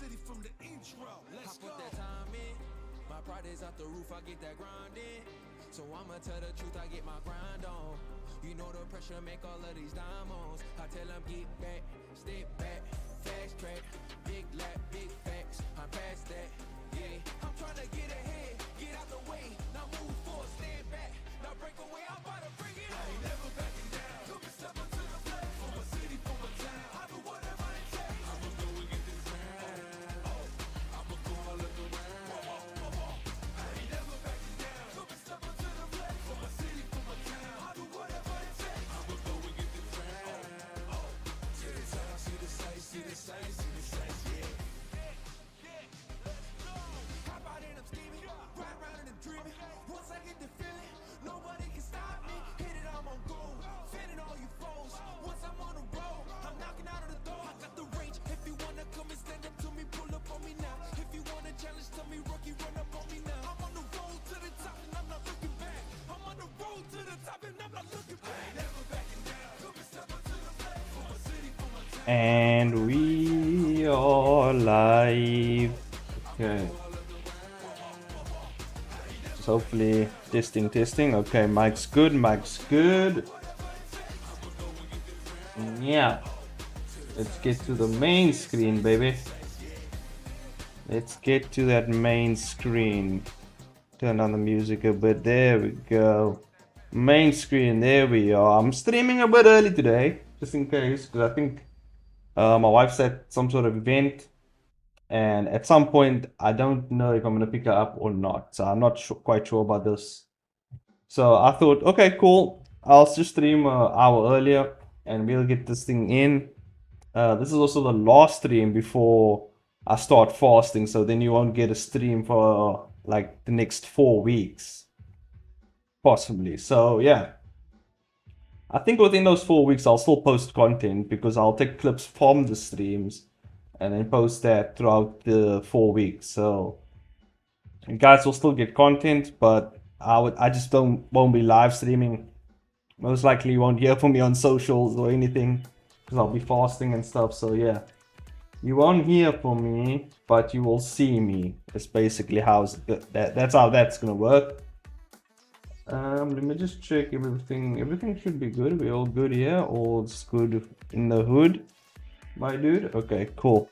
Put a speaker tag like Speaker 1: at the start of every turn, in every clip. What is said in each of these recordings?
Speaker 1: city from the intro. Let's go.
Speaker 2: I put that time in. My pride is out the roof, I get that grind in. So I'ma tell the truth, I get my grind on. You know the pressure make all of these diamonds. I tell them get back, step back, fast track, big lap, big facts. I'm past that, yeah. I'm trying to get ahead, get out the way. Now move forward, stand back, now break away. I'm about to bring it on.
Speaker 1: I ain't never backing down. Come and step up to the plate. From a city, from a town. I do whatever it takes. I'ma go and get this round. Oh, I'ma go all of the round. I ain't never backing down. Come and step up to the plate. From a city, from a town. I do whatever it takes. I'ma go and get this round. Oh, see the sights, see the sights, see the sights, see the sights, yeah.
Speaker 2: Hop out and I'm scheming, ride around and I'm dreaming. Once I get the feeling, nobody can stop me. Hit it, I'm on goal, fending all you foes. Once I'm on the road, I'm knocking out of the door. I got the range, if you wanna come and stand up to me, pull up on me now. If you wanna challenge, tell me, rookie, run up on me now. I'm on the road to the top and I'm not looking back. I'm on the road to the top and I'm not looking back.
Speaker 1: I ain't never backing down. Come and step up to the plate. From a city, from a town.
Speaker 3: And we are live. Okay. So hopefully testing. Okay, mic's good. Yeah. Let's get to the main screen, baby. Let's get to that main screen. Turn on the music a bit. There we go. Main screen. There we are. I'm streaming a bit early today, just in case, because I think my wife's at some sort of event, and at some point I don't know if I'm gonna pick her up or not. So I'm not quite sure about this. So I thought, okay, cool. I'll just stream an hour earlier, and we'll get this thing in. This is also the last stream before I start fasting, so then you won't get a stream for like the next 4 weeks, possibly. So yeah, I think within those 4 weeks I'll still post content, because I'll take clips from the streams and then post that throughout the 4 weeks. So you guys will still get content, but I just won't be live streaming. Most likely you won't hear from me on socials or anything, because I'll be fasting and stuff. So yeah, you won't hear from me, but you will see me. It's basically that's how that's gonna work. Let me just check everything. Everything should be good. We're all good here. All's good in the hood, my dude. Okay, cool.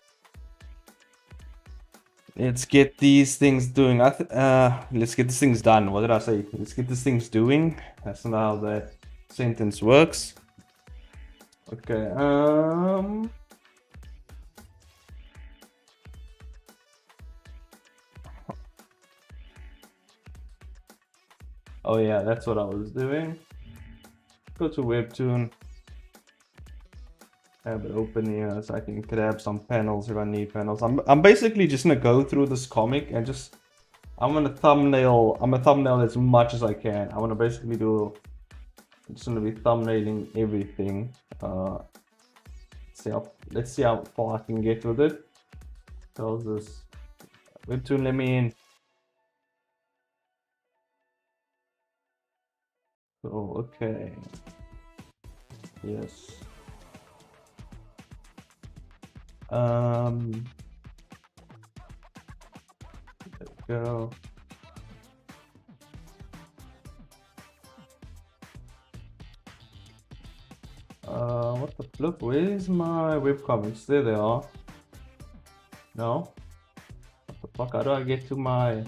Speaker 3: Let's get these things doing. Let's get these things done. What did I say? Let's get these things doing. That's not how that sentence works. Okay. Oh yeah, that's what I was doing. Go to Webtoon. Have it open here so I can grab some panels if I need panels. I'm basically just gonna go through this comic and I'm gonna thumbnail as much as I can. I wanna basically I'm just gonna be thumbnailing everything. Let's see how far I can get with it. How's this? Webtoon, let me in. Oh, okay. Yes. There we go. What the flip? Where's my webcomics? There they are. No? What the fuck? How do I get to my...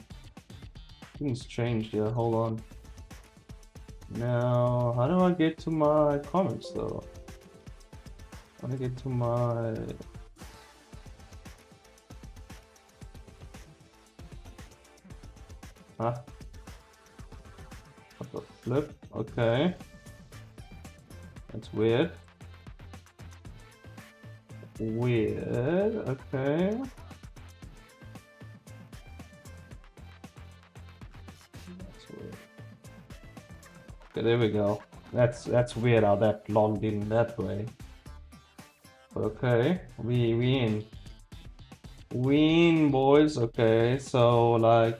Speaker 3: Things changed here. Hold on. Now, how do I get to my comments though? I want to get to my... Huh? What the flip? Okay. That's weird. Weird, okay. That's weird. Okay, there we go. That's weird how that logged in that way. Okay, we in. Win, boys. Okay, so like,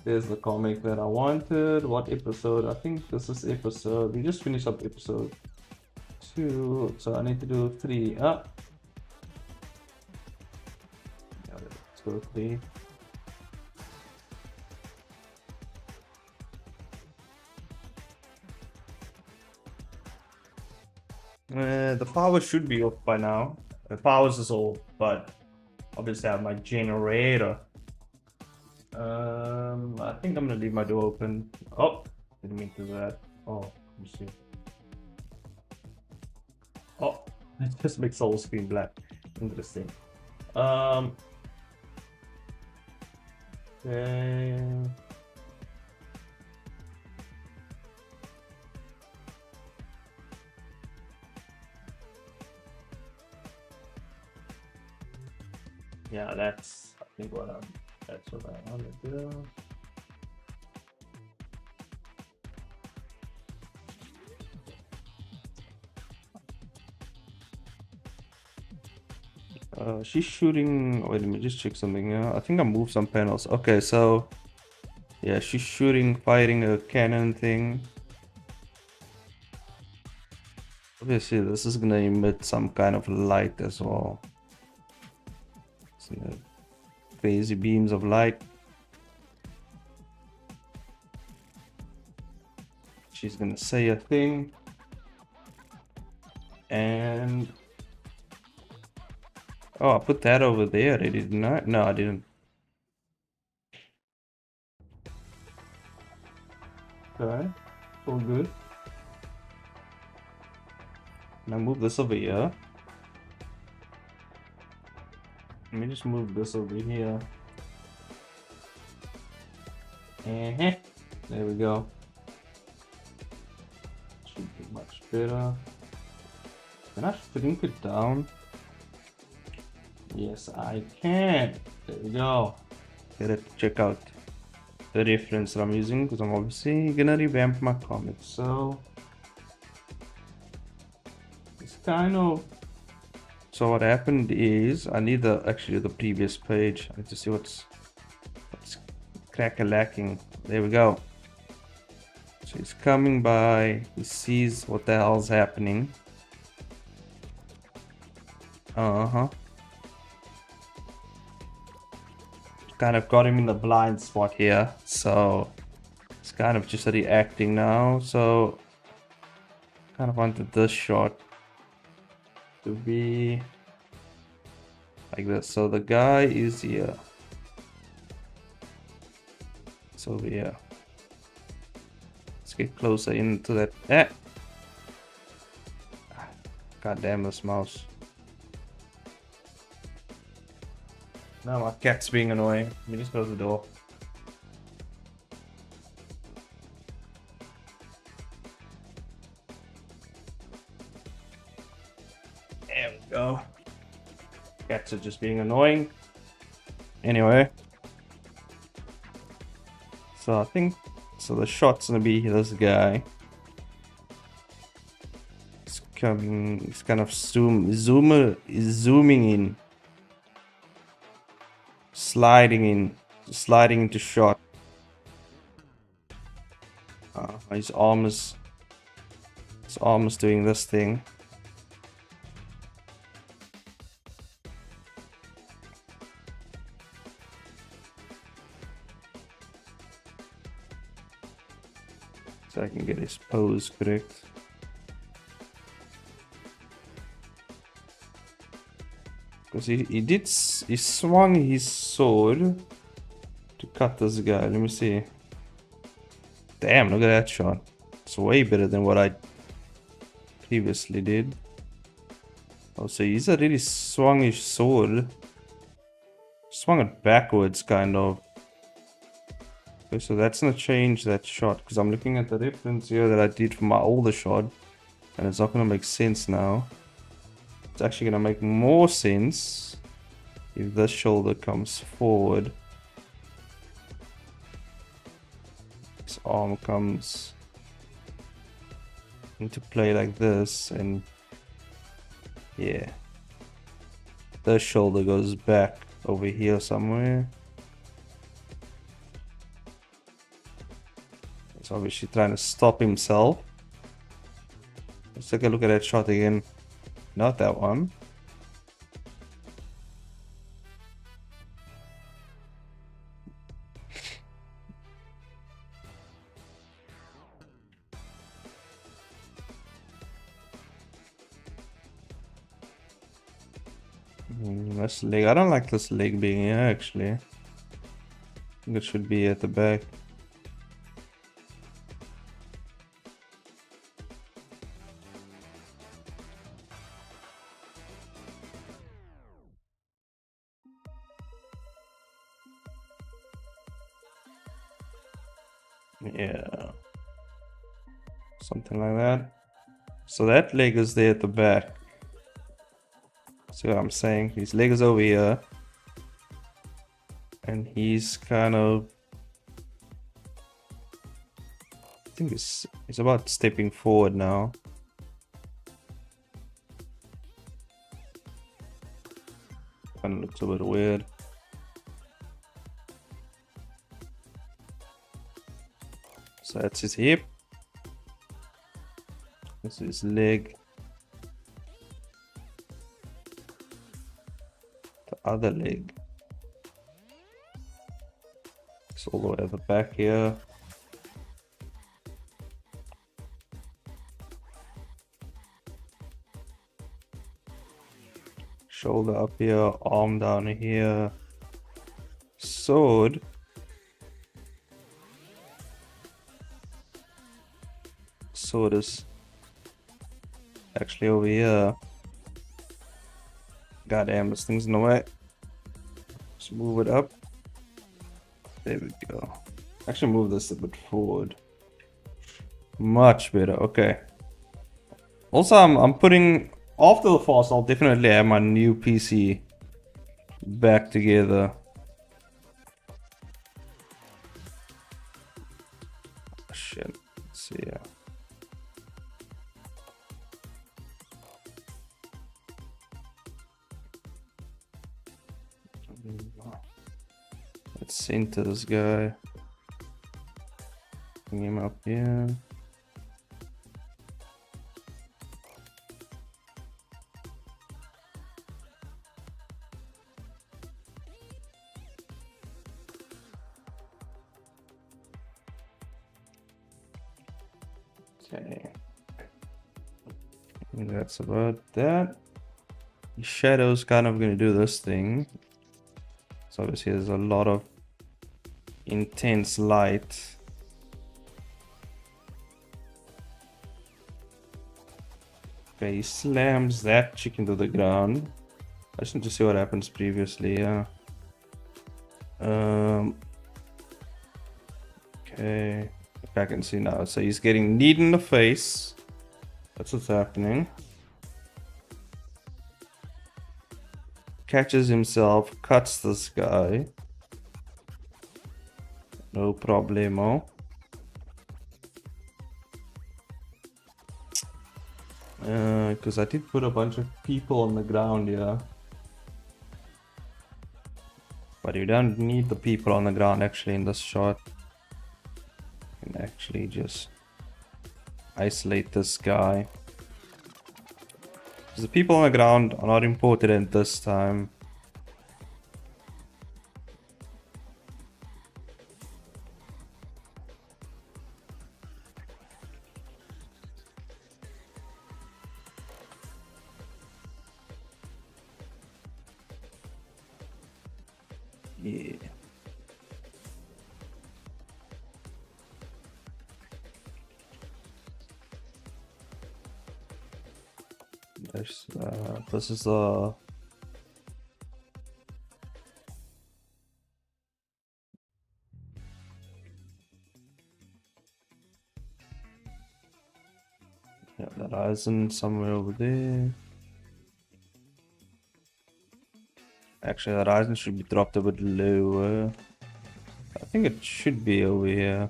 Speaker 3: there's the comic that I wanted. What episode? I think this is episode. We just finished up episode 2, so I need to do 3 up. quickly. The power should be off by now. The powers is off, but obviously I have my generator. I think I'm gonna leave my door open. Oh, didn't mean to do that. Oh, let me see. Oh, it just makes the whole screen black. Interesting. Okay. Yeah, that's I think that's what I want to do. She's shooting. Wait, let me just check something. I think I moved some panels. Okay, so yeah, she's firing a cannon thing. Obviously, this is gonna emit some kind of light as well. Crazy beams of light. She's gonna say a thing, and oh, I put that over there. I did not. No, I didn't. Okay, it's all good. Now move this over here. Let me just move this over here. And there we go. Should be much better. Can I shrink it down? Yes, I can. There we go. Let's check out the reference that I'm using, because I'm obviously gonna revamp my comics. So it's kind of. So what happened is I need actually the previous page. I need to see what's crack-a-lacking. There we go. So he's coming by. He sees what the hell's happening. Kind of got him in the blind spot here, so it's kind of just reacting now. So kind of wanted this shot to be like this. So the guy is here. It's over here. Let's get closer into that. God damn this mouse. Now my cat's being annoying. Let me just close the door. There we go. Cats are just being annoying. Anyway. So I think the shot's gonna be this guy. He's coming. He's kind of zooming in. Sliding into shot. His arm is doing this thing. So I can get his pose correct. Because he swung his sword to cut this guy. Let me see. Damn, look at that shot. It's way better than what I previously did. Oh, so he's already swung his sword. Swung it backwards, kind of. Okay, so that's gonna change that shot. Because I'm looking at the reference here that I did for my older shot. And it's not gonna make sense now. It's actually gonna make more sense if this shoulder comes forward. This arm comes into play like this, and yeah, the shoulder goes back over here somewhere. He's obviously trying to stop himself. Let's take a look at that shot again. Not that one. This leg. I don't like this leg being here actually. I think it should be at the back. Yeah. Something like that. So that leg is there at the back. See what I'm saying? His leg is over here. And he's kind of... I think he's about stepping forward now. Kind of looks a bit weird. So that's his hip. This is his leg. The other leg. It's all the way at the back here. Shoulder up here, arm down here. Sword. Sword is actually over here. God damn, this thing's in the way. Let's move it up. There we go. Actually move this a bit forward. Much better, okay. Also, I'm putting... After the fast, I'll definitely have my new PC back together. Shit, let's see here. Let's center this guy. Bring him up here. Okay. I think that's about that. The shadow's kind of going to do this thing. So obviously there's a lot of intense light. Okay, he slams that chicken to the ground. I just need to see what happens previously, yeah. Okay, if I can see now. So he's getting kneed in the face. That's what's happening. Catches himself, cuts this guy. No problemo. Because I did put a bunch of people on the ground here. But you don't need the people on the ground actually in this shot. You can actually just isolate this guy. Because the people on the ground are not important at this time. Yeah. This is the that horizon somewhere over there. Actually, that horizon should be dropped a bit lower. I think it should be over here.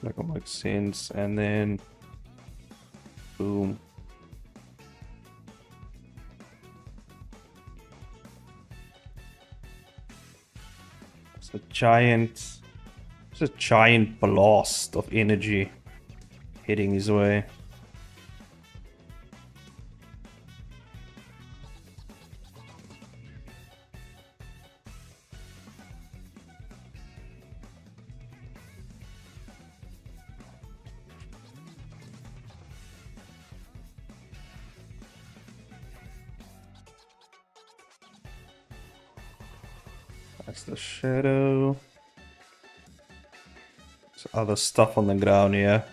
Speaker 3: That will make sense. And then boom. It's a giant blast of energy hitting his way. That's the shadow. There's other stuff on the ground here.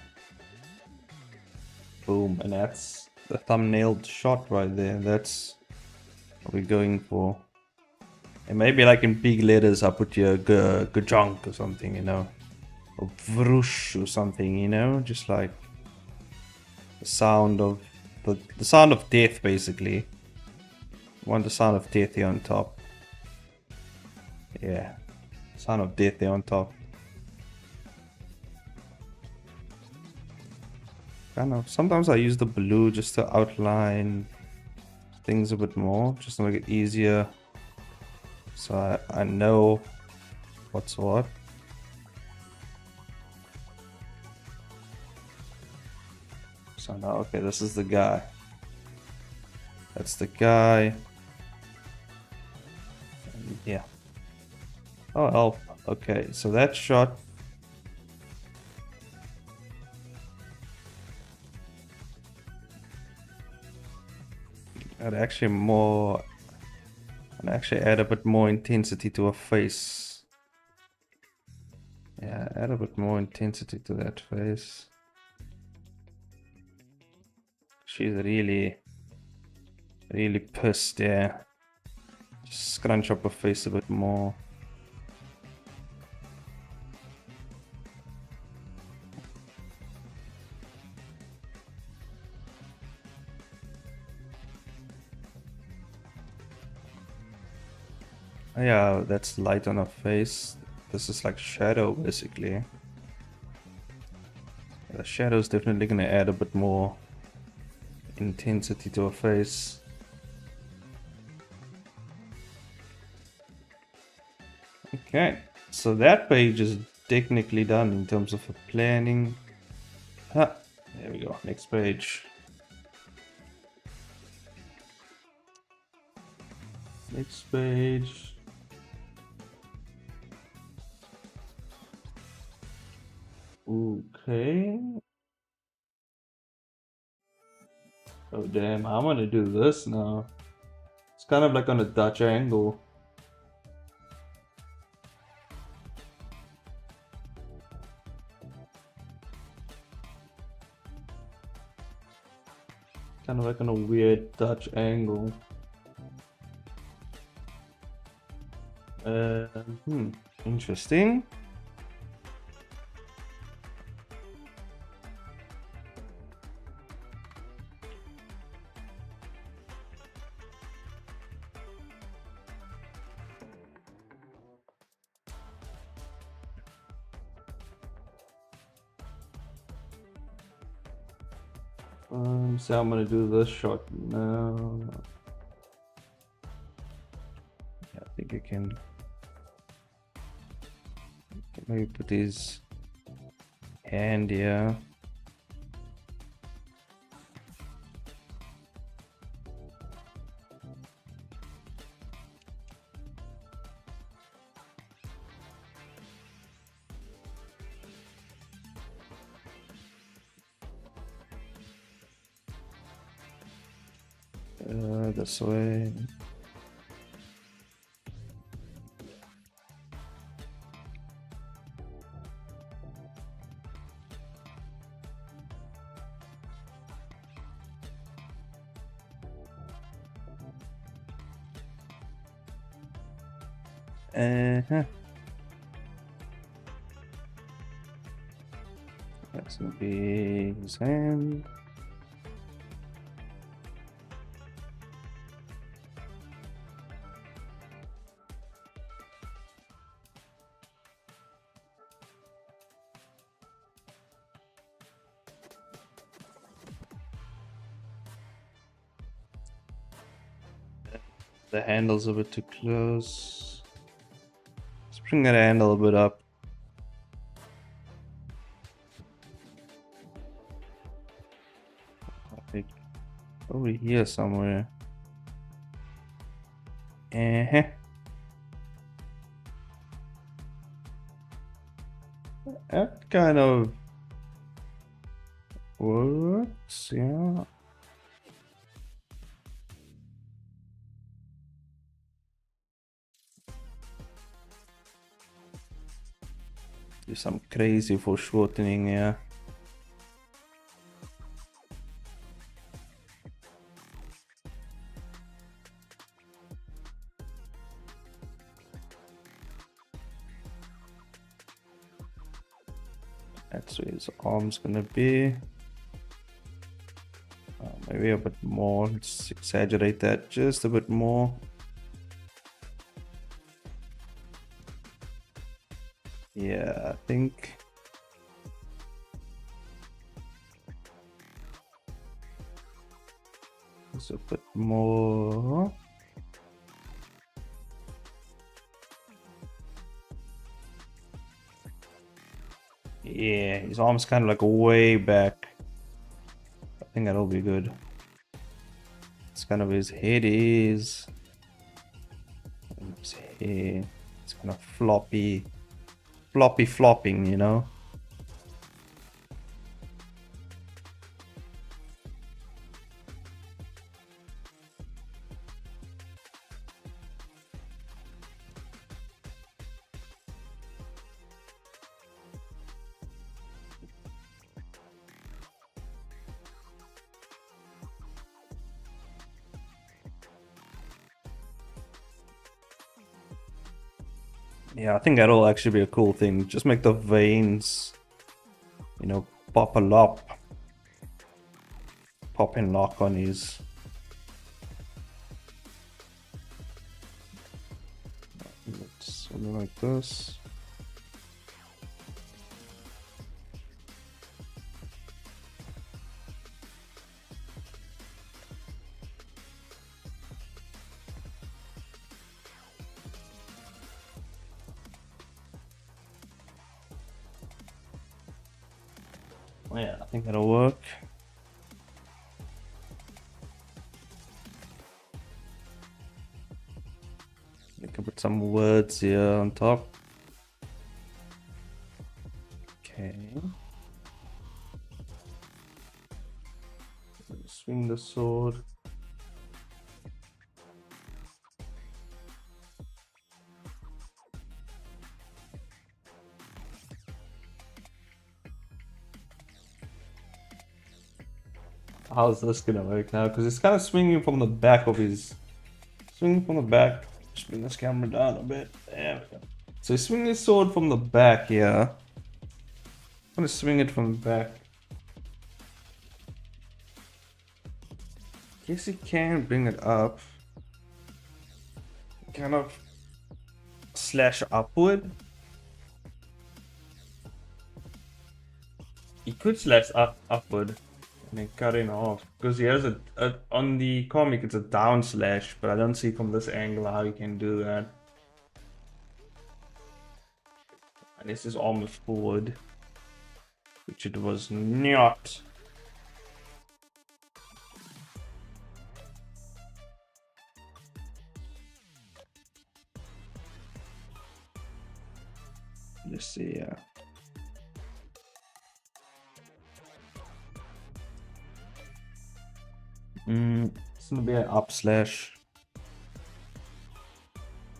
Speaker 3: Boom, and that's the thumbnail shot right there. That's what we're going for. And maybe like in big letters I put here gajunk or something, you know. Or vroosh or something, you know, just like the sound of the sound of death basically. Want the sound of death here on top. Yeah. Sound of death there on top. Kind of sometimes I use the blue just to outline things a bit more, just to make it easier. So I know what's what. So now, okay, this is the guy. That's the guy. And yeah. Oh, help. Okay, so that shot. I'd actually add a bit more intensity to her face. Yeah, add a bit more intensity to that face. She's really pissed, yeah. Just scrunch up her face a bit more. Yeah, that's light on her face. This is like shadow basically. The shadow is definitely gonna add a bit more intensity to her face. Okay, so that page is technically done in terms of planning. There we go, next page. Next page. Okay. Oh damn, I'm gonna do this now. It's kind of like on a Dutch angle. Kind of like on a weird Dutch angle. Interesting. So I'm gonna do this shot now. Yeah, I think I can maybe put his hand here. This way. That's gonna be his hand. The handle's a bit too close. Let's bring that handle a bit up. Like over here somewhere. That kind of works, yeah. Do some crazy foreshortening, yeah. That's where his arm's gonna be. Maybe a bit more. Let's exaggerate that just a bit more. Yeah, I think. It's a bit more. Yeah, his arm's kind of like way back. I think that'll be good. It's kind of his head is. His hair. It's kind of floppy. Flopping, you know? Yeah, I think that'll actually be a cool thing. Just make the veins, you know, pop and lock on his. Something like this. Yeah, I think that'll work. I can put some words here on top. Okay. Swing the sword. How's this gonna work now? Because it's kind of swinging from the back of his. Swinging from the back. Just bring this camera down a bit. There we go. So he's swinging his sword from the back here. I'm gonna swing it from the back. Guess he can bring it up. Kind of slash upward. He could slash upward. And then cut it off because he has a on the comic it's a down slash, but I don't see from this angle how you can do that. And this is almost forward, which it was not. Let's see. It's gonna be an up slash.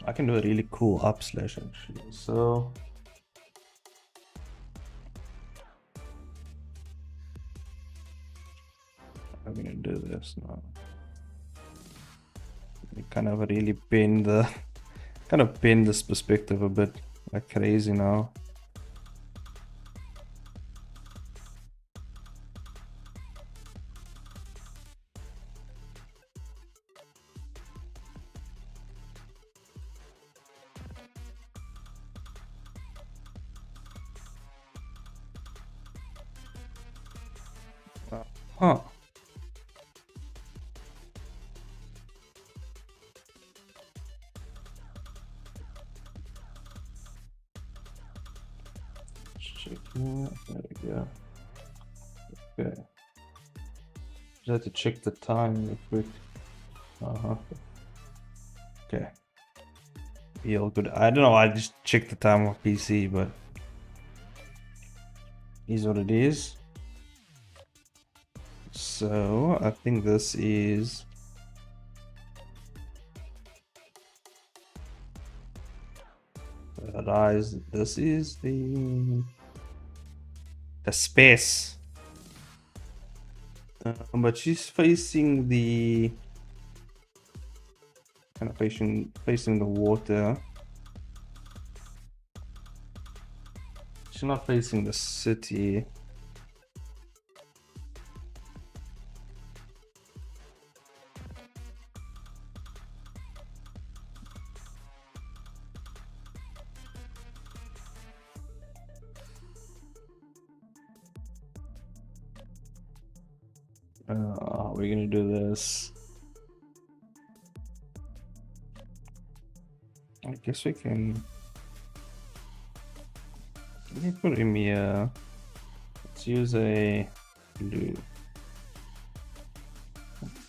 Speaker 3: I can do a really cool up slash actually. So I'm gonna do this now. We kind of really bend this perspective a bit like crazy now. Huh. Check here. There we go. Okay. Just have to check the time real quick. Okay. Be all good. I don't know. I just checked the time on PC, but is what it is. So I think this is Rise. This is the space. But she's facing the kind of facing the water. She's not facing the city. How are we gonna do this? I guess we can. Let me put him here. Let's use a blue.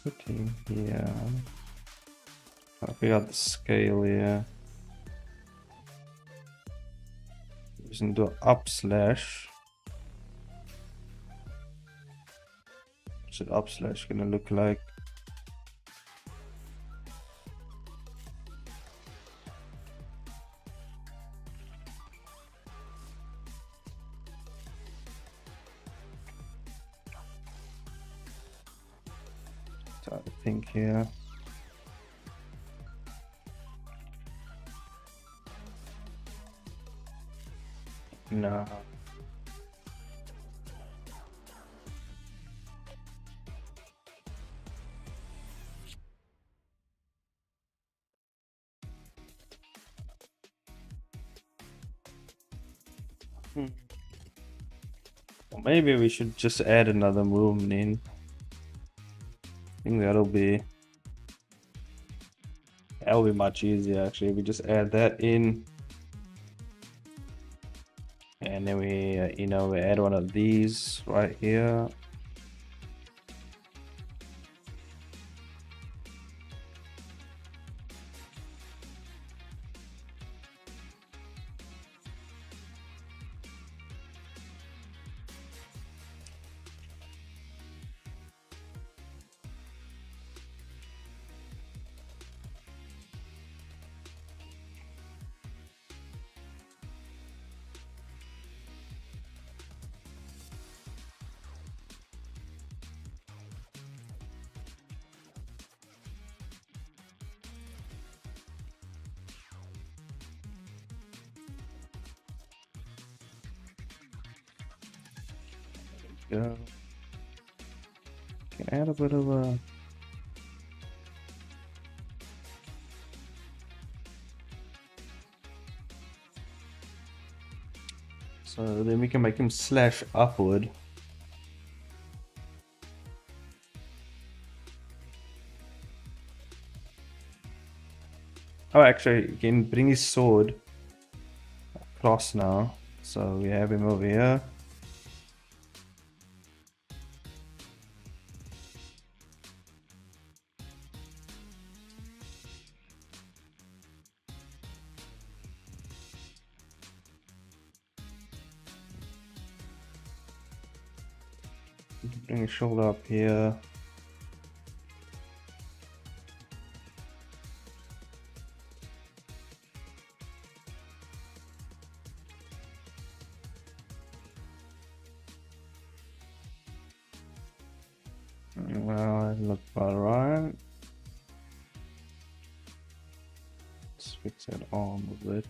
Speaker 3: Put him here. I'll figure out the scale here. Using the up slash. What's it up slash gonna look like? I think here. No. Well, maybe we should just add another movement in. I think that'll be much easier actually. We just add that in, and then we we add one of these right here. Go. Can add a bit of a so then we can make him slash upward. Oh, actually, you can bring his sword across now. So we have him over here. Bring his shoulder up here. Well, it looks about right. Let's fix that arm a bit.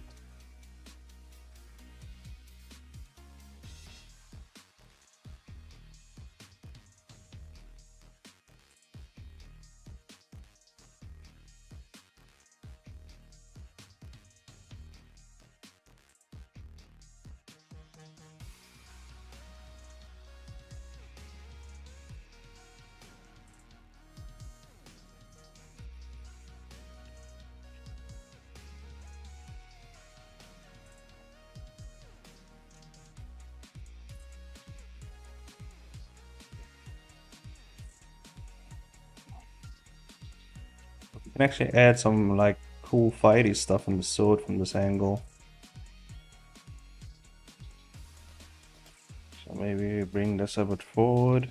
Speaker 3: Can actually add some like cool fighty stuff on the sword from this angle. So maybe bring this a bit forward.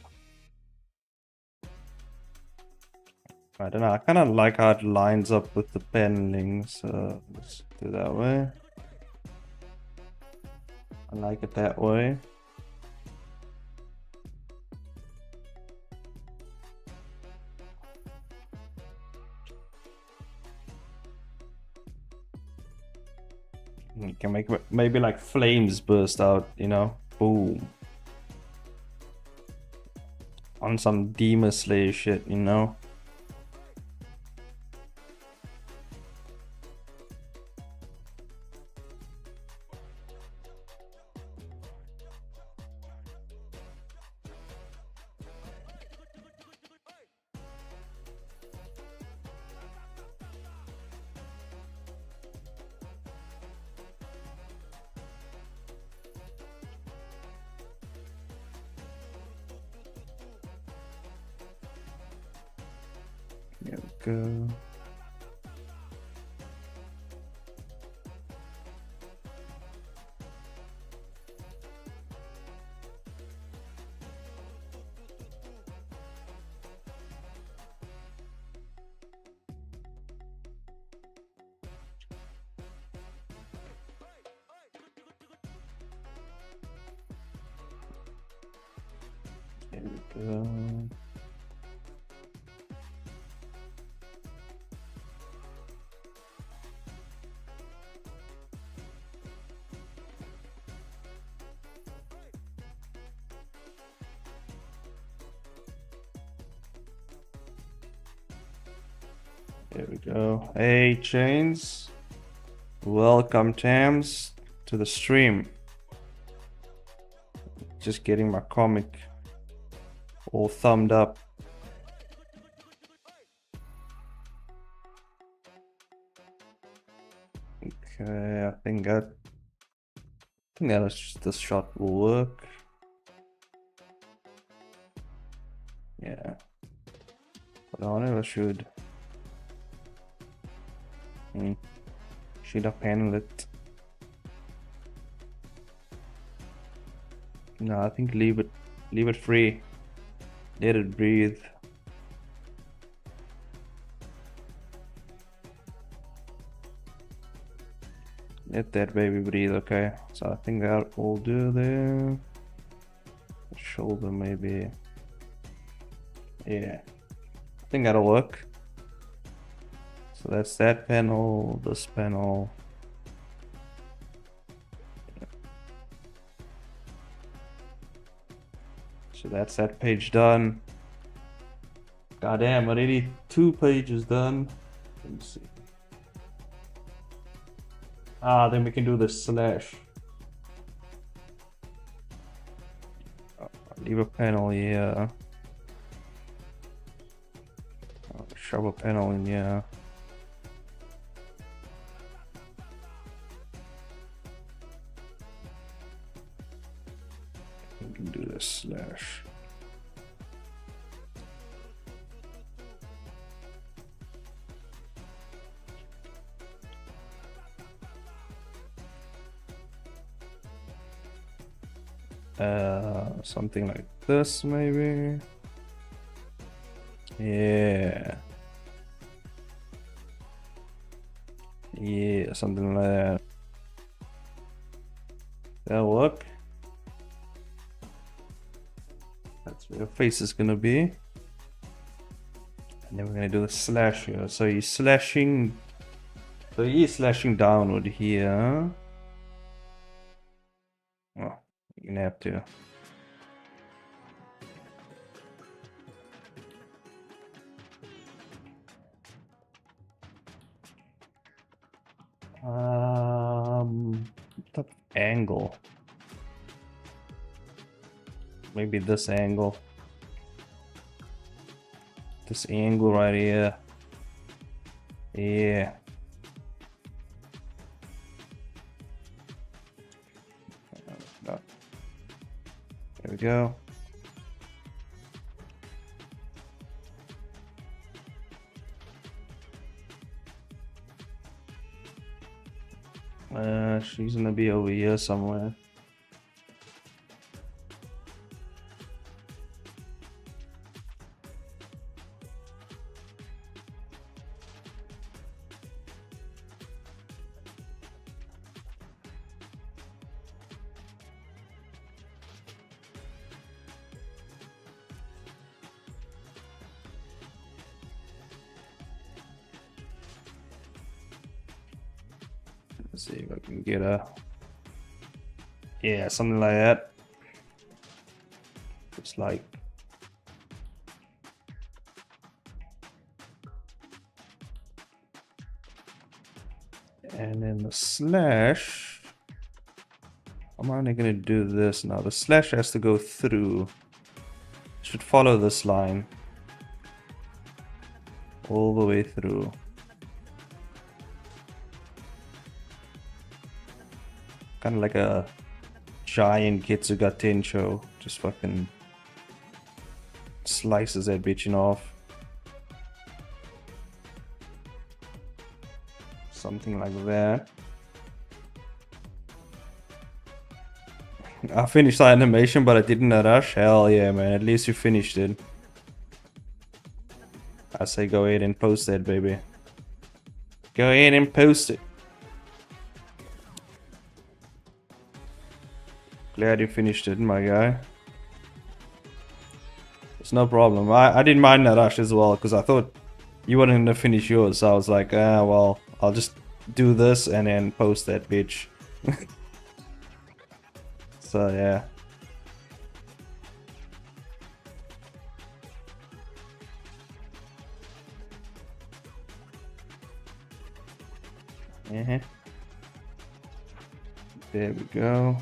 Speaker 3: I don't know, I kind of like how it lines up with the paneling, so let's do that way. I like it that way. You can make maybe like flames burst out, you know? Boom. On some Demon Slayer shit, you know? There we go. There we go. There we go. Hey, Chains. Welcome, Tams, to the stream. Just getting my comic all thumbed up. Okay, I think that this shot will work. Yeah. But I never should. Should have handled it. No, I think leave it free. Let it breathe. Let that baby breathe, okay. So I think that will do there. Shoulder maybe. Yeah. I think that'll work. So that's that panel, this panel. So that's that page done. Goddamn, already 2 pages done. Let me see. Then we can do the slash. Leave a panel here. Shove a panel in here. We can do the slash. Something like this maybe. Yeah. Yeah, something like that. That'll work. That's where your face is gonna be. And then we're gonna do a slash here. So he's slashing. So he's slashing downward here. Oh, you're gonna have to. Top angle. Maybe this angle. This angle right here. Yeah. No. There we go. She's gonna be over here somewhere. Let's see if I can get a... Yeah, something like that. It's like... And then the slash... I'm only gonna do this now. The slash has to go through. Should follow this line. All the way through. Kind of like a giant Getsuga Tencho. Just fucking slices that bitch in half. Something like that. I finished the animation, but I didn't rush. Hell yeah, man. At least you finished it. I say go ahead and post that, baby. Go ahead and post it. Glad you finished it, my guy. It's no problem. I didn't mind that rush as well, because I thought you weren't gonna finish yours. So I was like, well, I'll just do this and then post that bitch. So yeah. There we go.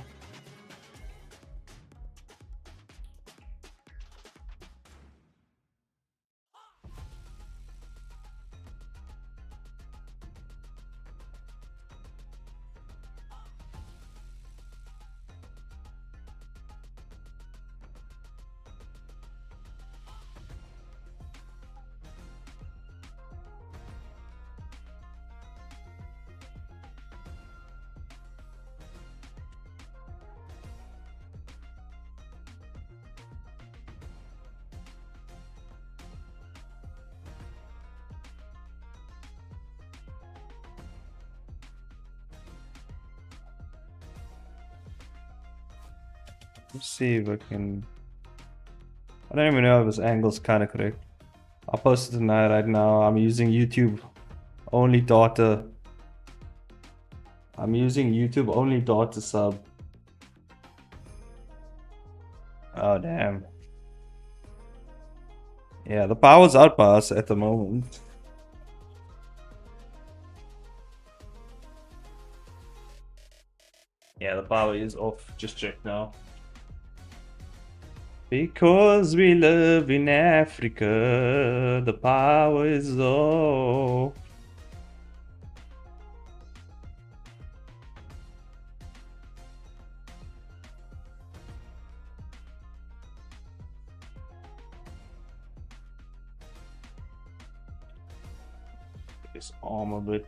Speaker 3: Let's see if I can... I don't even know if this angle's kind of correct. I'll post it tonight. Right now I'm using YouTube only data. I'm using YouTube only data sub. Oh damn. Yeah, the power's out by us at the moment. Yeah, the power is off. Just check now. Because we live in Africa, the power is off. This arm a bit.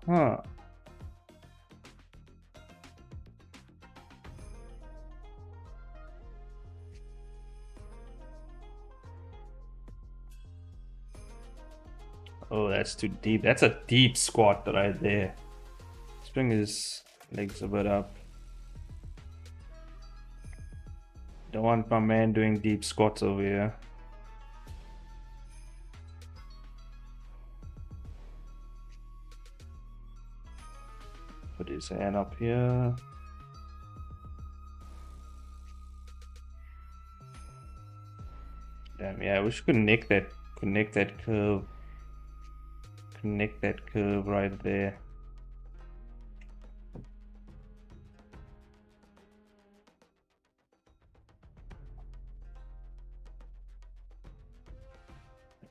Speaker 3: Huh. Oh, that's too deep. That's a deep squat right there. Let's bring his legs a bit up. Don't want my man doing deep squats over here. Put his hand up here. Damn, yeah, we should connect that curve. Connect that curve right there.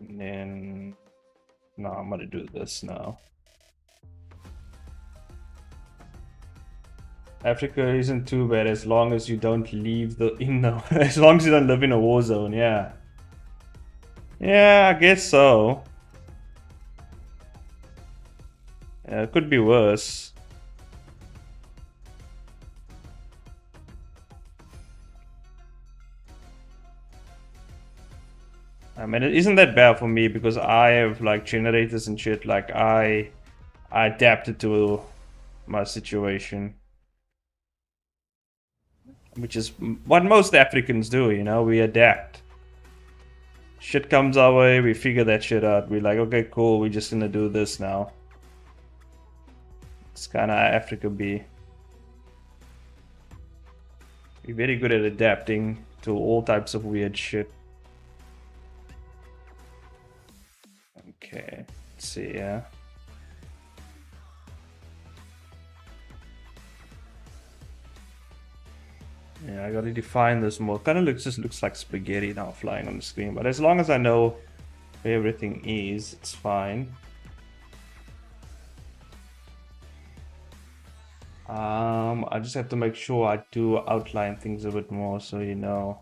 Speaker 3: And then, no, I'm gonna do this now. Africa isn't too bad as long as you don't leave as long as you don't live in a war zone, yeah. Yeah, I guess so. Yeah, it could be worse. I mean, it isn't that bad for me because I have like generators and shit. Like I adapted to my situation. which is what most Africans do, you know, we adapt. Shit comes our way, we figure that shit out. We're like, okay, cool, we're just gonna do this now. It's kind of Africa be. We're very good at adapting to all types of weird shit. Okay, let's see, yeah. Yeah, I gotta define this more. Kind of just looks like spaghetti now flying on the screen, but as long as I know where everything is, it's fine. I just have to make sure I do outline things a bit more so you know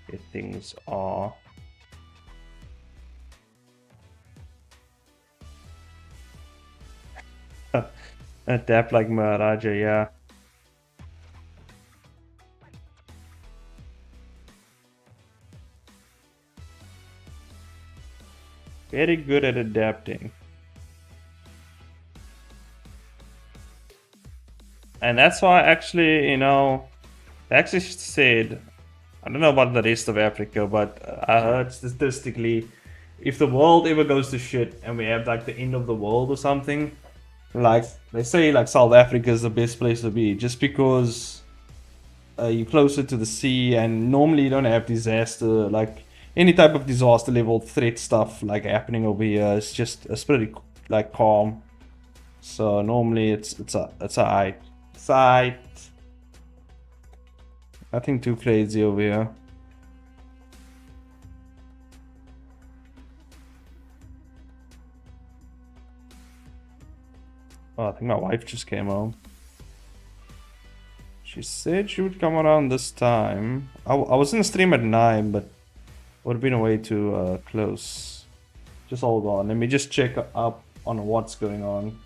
Speaker 3: where things are. Adapt like Maharaja, yeah. Very good at adapting. And that's why actually, you know, they actually said, I don't know about the rest of Africa, but I heard statistically, if the world ever goes to shit and we have like the end of the world or something, like they say like South Africa is the best place to be just because you're closer to the sea and normally you don't have disaster, like any type of disaster level threat stuff like happening over here. It's pretty like calm. So normally it's alright. It's alright. Nothing too crazy over here. Oh, I think my wife just came home. She said she would come around this time. I was in the stream at 9, but would have been way too close. Just hold on. Let me just check up on what's going on.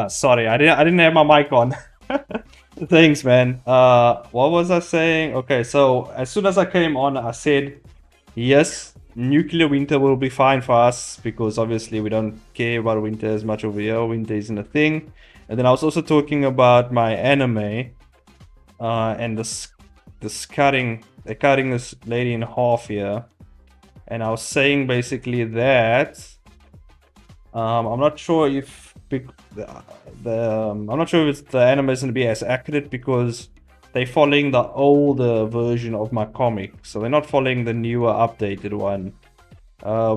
Speaker 3: Sorry, I didn't have my mic on. Thanks, man. What was I saying? Okay, so as soon as I came on, I said yes, nuclear winter will be fine for us because obviously we don't care about winter as much over here. Winter isn't a thing. And then I was also talking about my anime, and they're cutting this lady in half here, and I was saying basically that I'm not sure if I'm not sure if the anime is going to be as accurate because they're following the older version of my comic, so they're not following the newer updated one,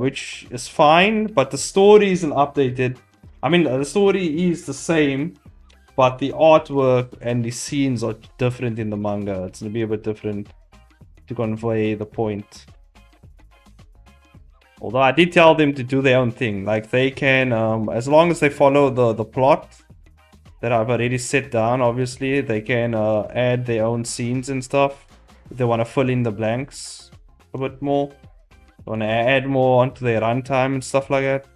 Speaker 3: which is fine. But the story isn't updated. I mean, the story is the same, but the artwork and the scenes are different in the manga. It's going to be a bit different to convey the point. Although I did tell them to do their own thing. Like they can, as long as they follow the plot that I've already set down, obviously, they can add their own scenes and stuff. If they want to fill in the blanks a bit more. They want to add more onto their runtime and stuff like that.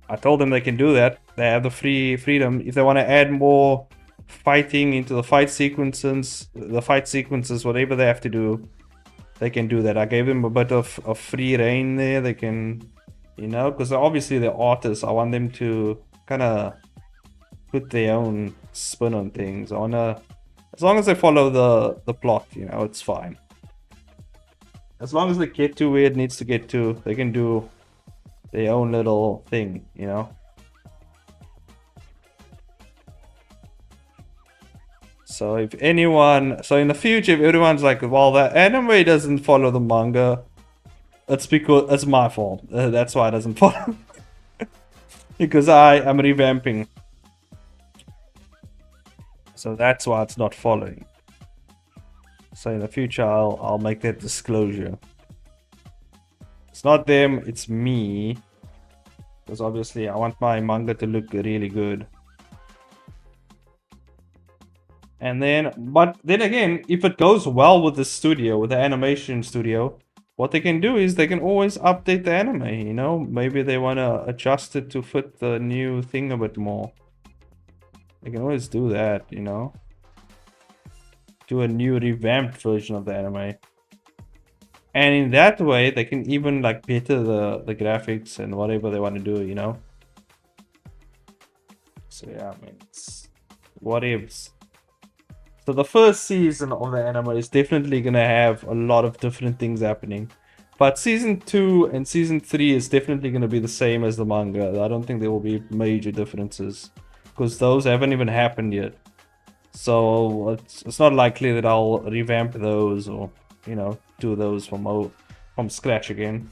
Speaker 3: I told them they can do that. They have the freedom. If they want to add more fighting into the fight sequences, whatever they have to do, they can do that. I gave them a bit of free reign there. They can, you know, because obviously they're artists. I want them to kind of put their own spin on things. As long as they follow the plot, you know, it's fine. As long as they get to where it needs to get to, they can do their own little thing, you know. So if anyone, so in the future, if everyone's like, well, the anime doesn't follow the manga, it's because it's my fault. That's why it doesn't follow. Because I am revamping. So that's why it's not following. So in the future, I'll make that disclosure. It's not them, it's me. Because obviously I want my manga to look really good. And then, but then again, if it goes well with the studio, with the animation studio, what they can do is they can always update the anime, you know? Maybe they want to adjust it to fit the new thing a bit more. They can always do that, you know? Do a new revamped version of the anime. And in that way, they can even like better the graphics and whatever they want to do, you know? So yeah, I mean, it's what ifs. So the first season of the anime is definitely gonna have a lot of different things happening. But season 2 and season 3 is definitely gonna be the same as the manga. I don't think there will be major differences. Because those haven't even happened yet. So it's not likely that I'll revamp those or, you know, do those from scratch again.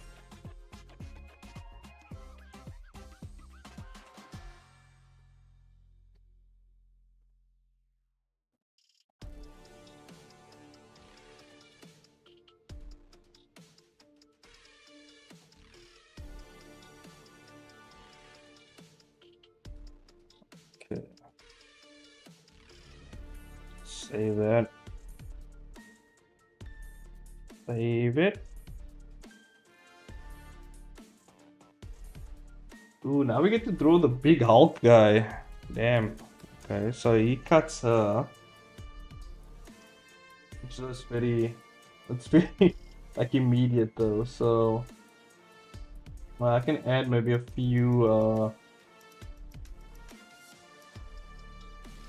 Speaker 3: Okay. Save that. Save it. Ooh, now we get to draw the big Hulk guy. Damn. Okay, so he cuts her. Which is very... It's very like immediate though, so... Well, I can add maybe a few...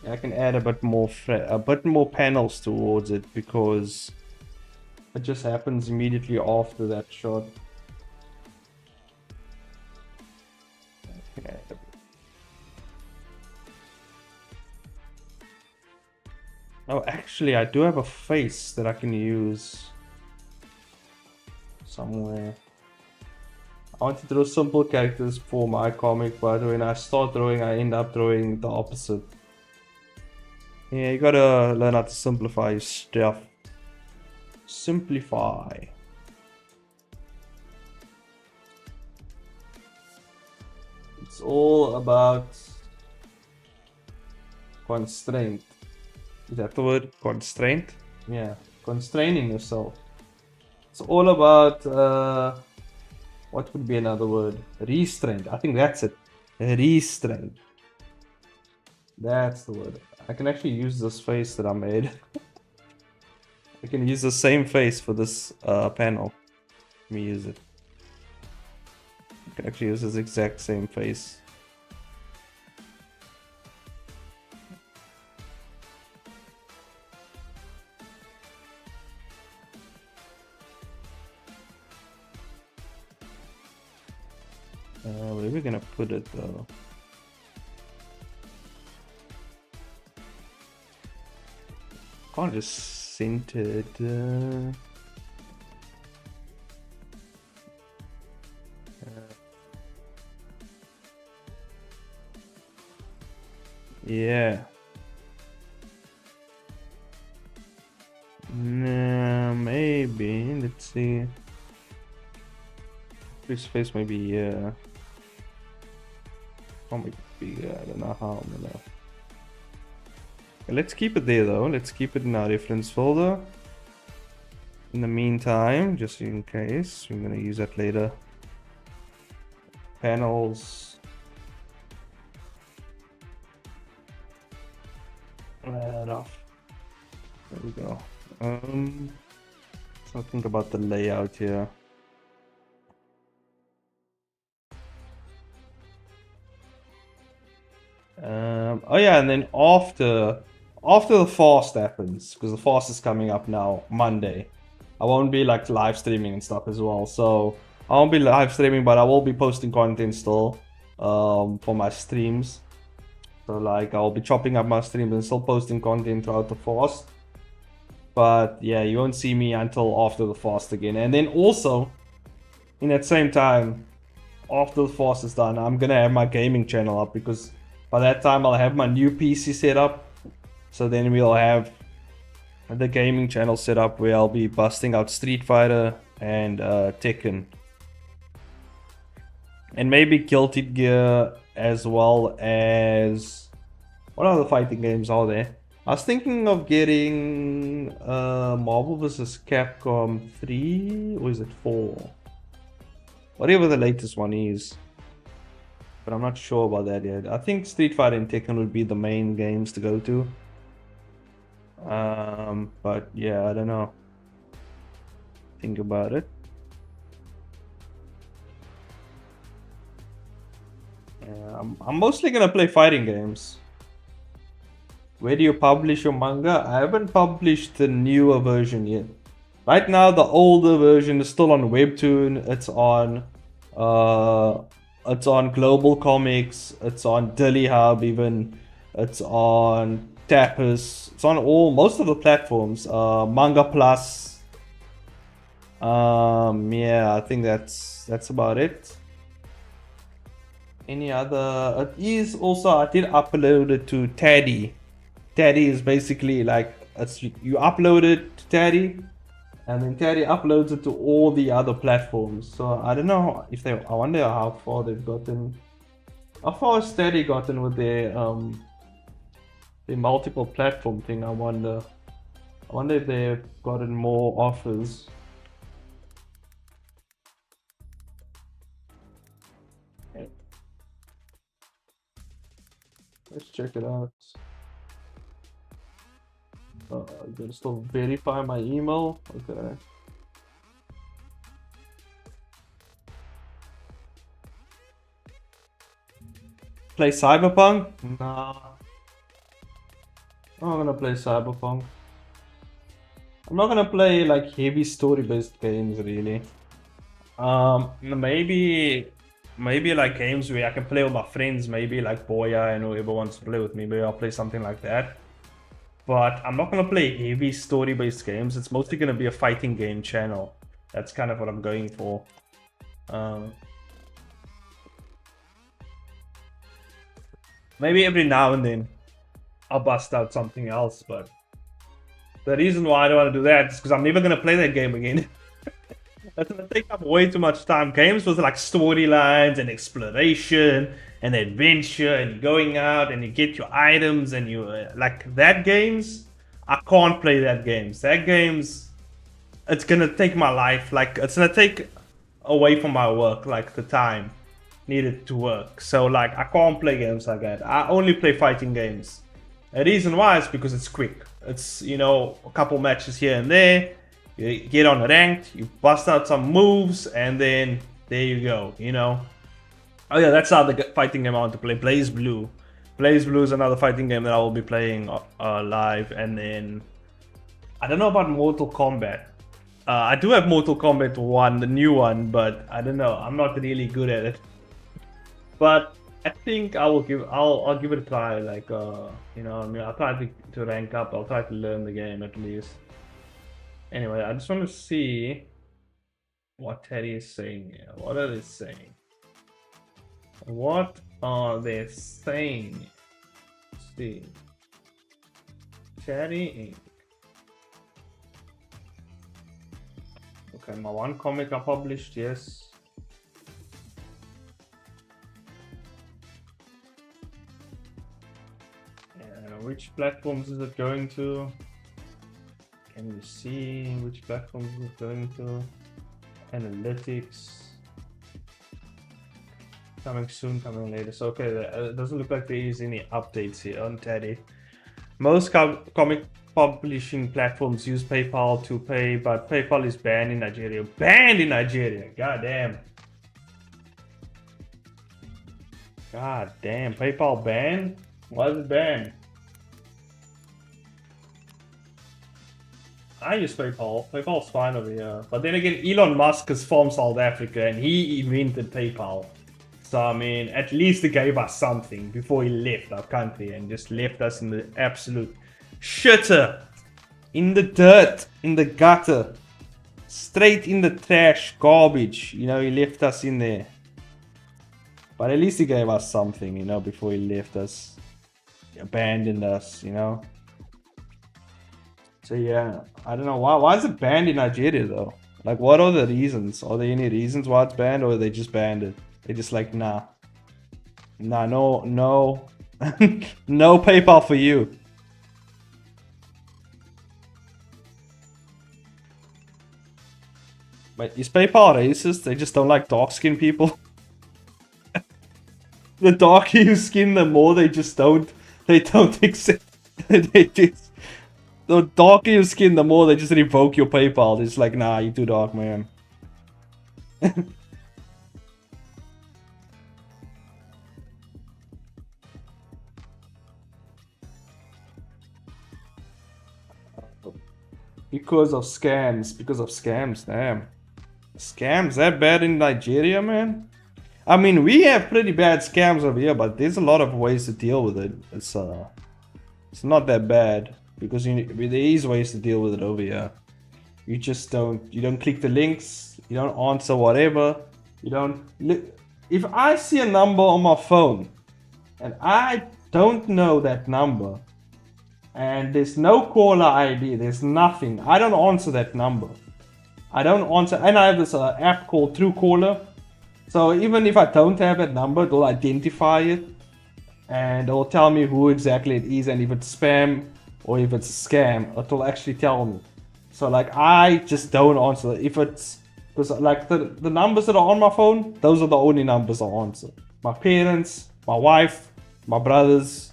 Speaker 3: I can add a bit more panels towards it because it just happens immediately after that shot. Okay. Oh, actually, I do have a face that I can use somewhere. I want to draw simple characters for my comic, but when I start drawing, I end up drawing the opposite. Yeah, you gotta learn how to simplify your stuff. Simplify. It's all about constraint. Is that the word? Constraint? Yeah, constraining yourself. It's all about, what would be another word? Restraint. I think that's it. Restraint. That's the word. I can actually use this face that I made. I can use the same face for this panel. Let me use it. I can actually use this exact same face. Where are we gonna put it though? Can't just center it. Yeah. No, maybe. Let's see. This face maybe, yeah. Can't be bigger. I don't know how. Let's keep it there though. Let's keep it in our reference folder. In the meantime, just in case, we're gonna use that later. Panels. That off. There we go. So think about the layout here. Oh yeah, and then after the fast happens, because the fast is coming up now, Monday, I won't be like live streaming and stuff as well. So I won't be live streaming, but I will be posting content still for my streams. So like I'll be chopping up my streams and still posting content throughout the fast. But yeah, you won't see me until after the fast again. And then also, in that same time, after the fast is done, I'm gonna have my gaming channel up, because by that time I'll have my new PC set up. So then we'll have the gaming channel set up where I'll be busting out Street Fighter and Tekken. And maybe Guilty Gear, as well as... what other fighting games are there? I was thinking of getting Marvel vs. Capcom 3, or is it 4? Whatever the latest one is. But I'm not sure about that yet. I think Street Fighter and Tekken would be the main games to go to. But yeah, I don't know. Think about it. I'm mostly gonna play fighting games. Where do you publish your manga? I haven't published the newer version yet. Right now, the older version is still on Webtoon. It's on Global Comics. It's on Dilly Hub even. It's on Tapas. It's on most of the platforms. Manga Plus. Yeah, I think that's about it. Any other? It is also, I did upload it to Taddy. Taddy is basically like, you upload it to Taddy, and then Taddy uploads it to all the other platforms. So I don't know if I wonder how far they've gotten. How far has Taddy gotten with their multiple platform thing? I wonder if they've gotten more offers. Let's check it out. I'm gonna still verify my email. Okay. Play Cyberpunk? Nah. I'm not gonna play Cyberpunk. I'm not gonna play like heavy story-based games really. Maybe like games where I can play with my friends, maybe like Boya and whoever wants to play with me. Maybe I'll play something like that. But I'm not gonna play heavy story-based games. It's mostly gonna be a fighting game channel. That's kind of what I'm going for. Maybe every now and then I'll bust out something else, but the reason why I don't want to do that is because I'm never gonna play that game again. That's gonna take up way too much time. Games with like storylines and exploration and adventure and going out and you get your items and you like that games. I can't play that games. That games, it's gonna take my life. Like it's gonna take away from my work, like the time. need it to work. So like I can't play games like that. I only play fighting games. The reason why is because it's quick. It's, you know, a couple matches here and there. You get on ranked, you bust out some moves, and then there you go, you know. Oh yeah, that's how the fighting game I want to play. Blaze Blue. Blaze Blue is another fighting game that I will be playing live. And then I don't know about Mortal Kombat. I do have Mortal Kombat 1, the new one, but I don't know. I'm not really good at it. But I think I'll give it a try. Like you know, I mean, I'll try to rank up. I'll try to learn the game at least. Anyway, I just want to see what Teddy is saying here. What are they saying? What are they saying? Let's see. Teddy Inc. Okay, my one comic I published, yes. Which platforms is it going to? Can you see which platforms is it going to? Analytics. Coming soon, coming later. So okay, it doesn't look like there is any updates here on Teddy. Most comic publishing platforms use PayPal to pay, but PayPal is banned in Nigeria. Banned in Nigeria. God damn. God damn. PayPal banned? Why is it banned? I use PayPal. PayPal's fine over here. But then again, Elon Musk is from South Africa and he invented PayPal. So, I mean, at least he gave us something before he left our country and just left us in the absolute shitter. In the dirt. In the gutter. Straight in the trash. Garbage. You know, he left us in there. But at least he gave us something, you know, before he left us. He abandoned us, you know. So yeah, I don't know why is it banned in Nigeria though? Like, what are the reasons? Are there any reasons why it's banned, or they just banned it? They're just like, nah, no, no PayPal for you. But is PayPal racist? They just don't like dark-skinned people. The darker you skin, the more they don't accept. They just. The darker your skin, the more they just revoke your PayPal. It's like, nah, you too dark, man. Because of scams, damn. Scams that bad in Nigeria, man? I mean, we have pretty bad scams over here, but there's a lot of ways to deal with it. It's not that bad. Because there is ways to deal with it over here. You just don't click the links, you don't answer whatever, you don't if I see a number on my phone and I don't know that number and there's no caller ID, there's nothing, I don't answer that number. I don't answer, and I have this app called Truecaller. So even if I don't have that number, it'll identify it and it'll tell me who exactly it is, and if it's spam or if it's a scam, it'll actually tell me. So like, I just don't answer. If it's, because like the numbers that are on my phone, those are the only numbers I answer. My parents, my wife, my brothers,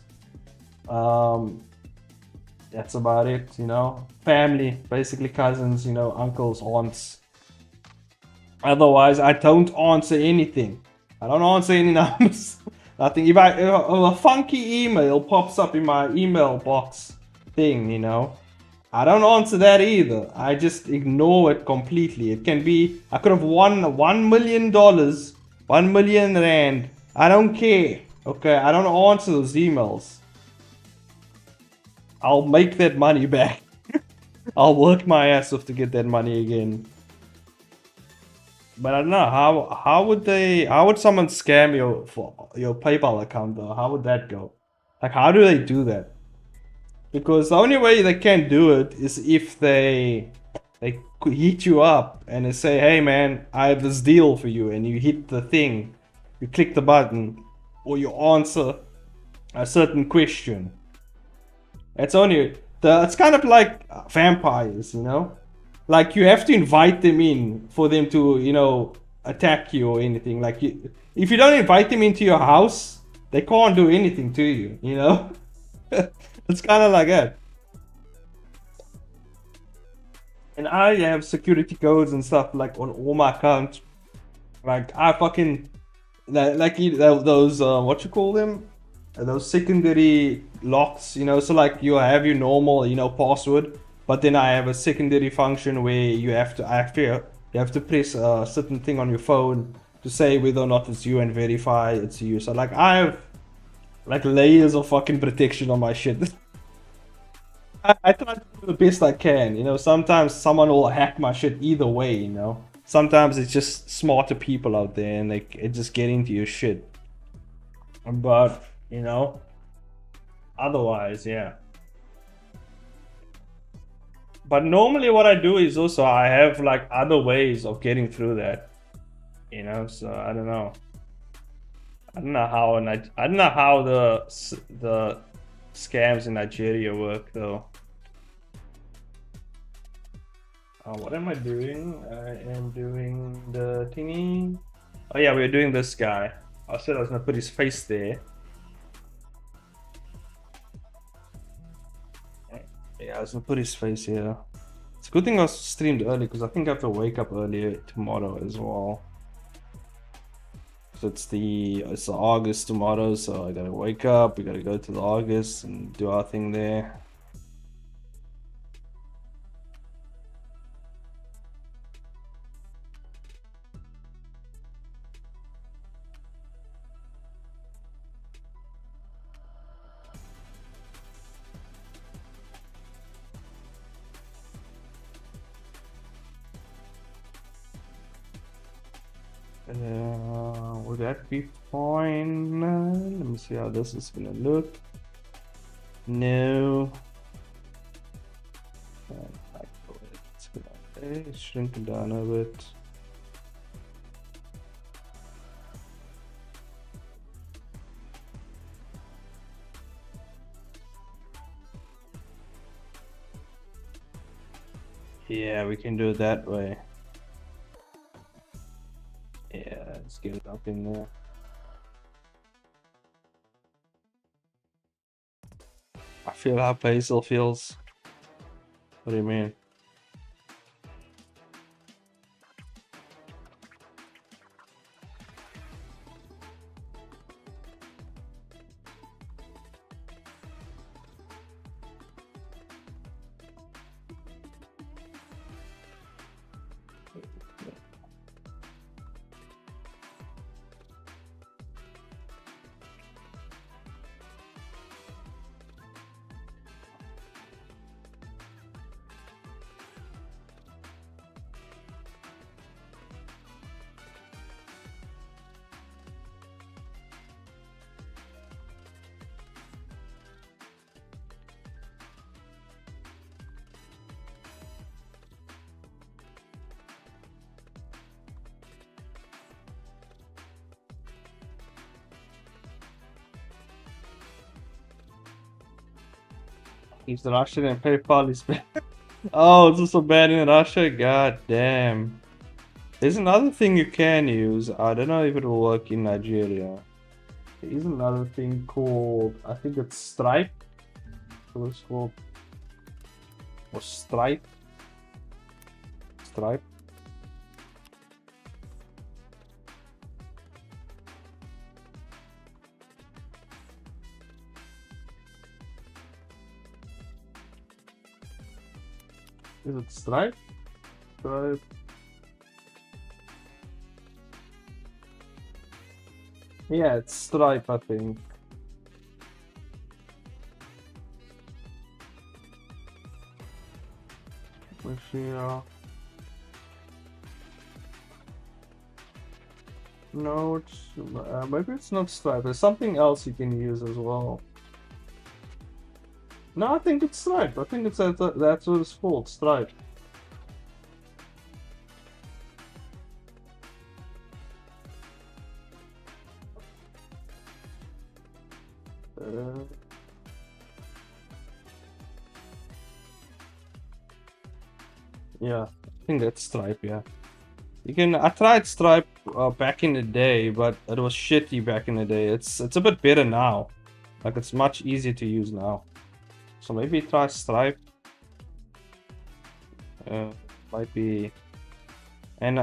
Speaker 3: that's about it, you know. Family, basically cousins, you know, uncles, aunts. Otherwise, I don't answer anything. I don't answer any numbers. Nothing. If a funky email pops up in my email box thing, you know, I don't answer that either. I just ignore it completely. It can be, I could have won $1 million, 1 million rand. I don't care. Okay, I don't answer those emails. I'll make that money back. I'll work my ass off to get that money again. But I don't know, how would someone scam your PayPal account though? How would that go? Like, how do they do that? Because the only way they can do it is if they hit you up and they say, hey man, I have this deal for you, and you hit the thing, you click the button, or you answer a certain question. It's kind of like vampires, you know? Like, you have to invite them in for them to, you know, attack you or anything. Like, if you don't invite them into your house, they can't do anything to you, you know? It's kind of like that. And I have security codes and stuff like on all my accounts. Like I fucking those what you call them? Those secondary locks, you know. So like you have your normal, you know, password, but then I have a secondary function where you have to press a certain thing on your phone to say whether or not it's you and verify it's you. So like I have like layers of fucking protection on my shit. I try to do the best I can, you know. Sometimes someone will hack my shit either way, you know. Sometimes it's just smarter people out there and it just get into your shit. But, you know, otherwise, yeah. But normally what I do is also I have like other ways of getting through that, you know. So I don't know. I don't know how I don't know how the scams in Nigeria work though. What am I doing? I am doing the thingy. Oh yeah, we're doing this guy. I said I was gonna put his face there. Yeah, I was gonna put his face here. It's a good thing I streamed early because I think I have to wake up earlier tomorrow as well. So it's the August tomorrow, so I gotta wake up. We gotta go to the August and do our thing there. Would that be fine? Let me see how this is gonna look. No. It's shrink it down a bit. Yeah, we can do it that way. Yeah, let's get it up in there. I feel how Basil feels. What do you mean? He's Russian and PayPal is bad. Oh, it's also bad in Russia? God damn. There's another thing you can use. I don't know if it will work in Nigeria. There is another thing called, I think it's Stripe. What it's called? Or Stripe? Stripe? Is it Stripe? Stripe. Yeah, it's Stripe, I think. Let's see. No, it's maybe it's not Stripe. There's something else you can use as well. No, I think it's Stripe. I think it's that's what it's called, Stripe. Yeah, I think that's Stripe. Yeah, You can. I tried Stripe back in the day, but it was shitty back in the day. It's a bit better now. Like it's much easier to use now. So maybe try Stripe. Might be. And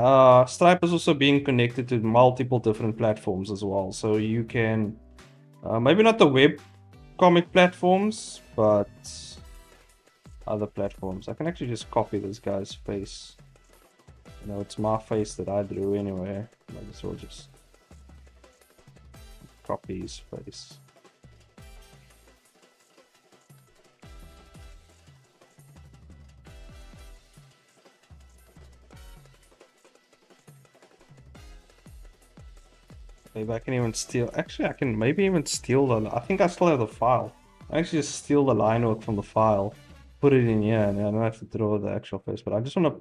Speaker 3: Stripe is also being connected to multiple different platforms as well. So you can maybe not the web comic platforms, but other platforms. I can actually just copy this guy's face. You know, it's my face that I drew anyway. Might as well just copy his face. Maybe I can even steal. Actually, I can maybe even steal the. I think I still have the file. I actually just steal the line work from the file, put it in here, and I don't have to draw the actual face. But I just want to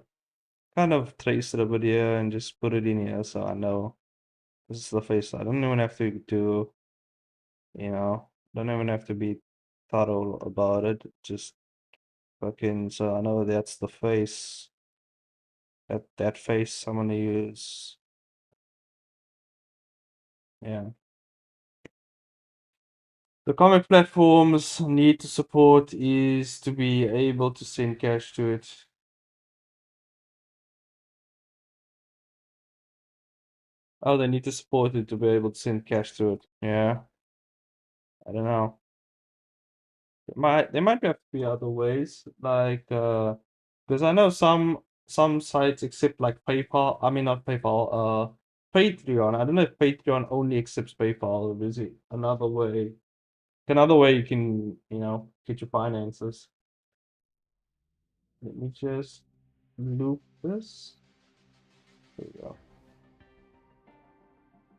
Speaker 3: kind of trace it a bit here and just put it in here so I know this is the face. I don't even have to do, you know, don't even have to be thorough about it. Just fucking so I know that's the face. That face I'm gonna use. Yeah. The comic platforms need to support is to be able to send cash to it. Oh, they need to support it to be able to send cash to it. Yeah. I don't know. There might have to be other ways, like because I know some sites accept like PayPal. I mean not PayPal. Patreon. I don't know if Patreon only accepts PayPal. Or is it another way? Another way you can get your finances. Let me just loop this. There we go.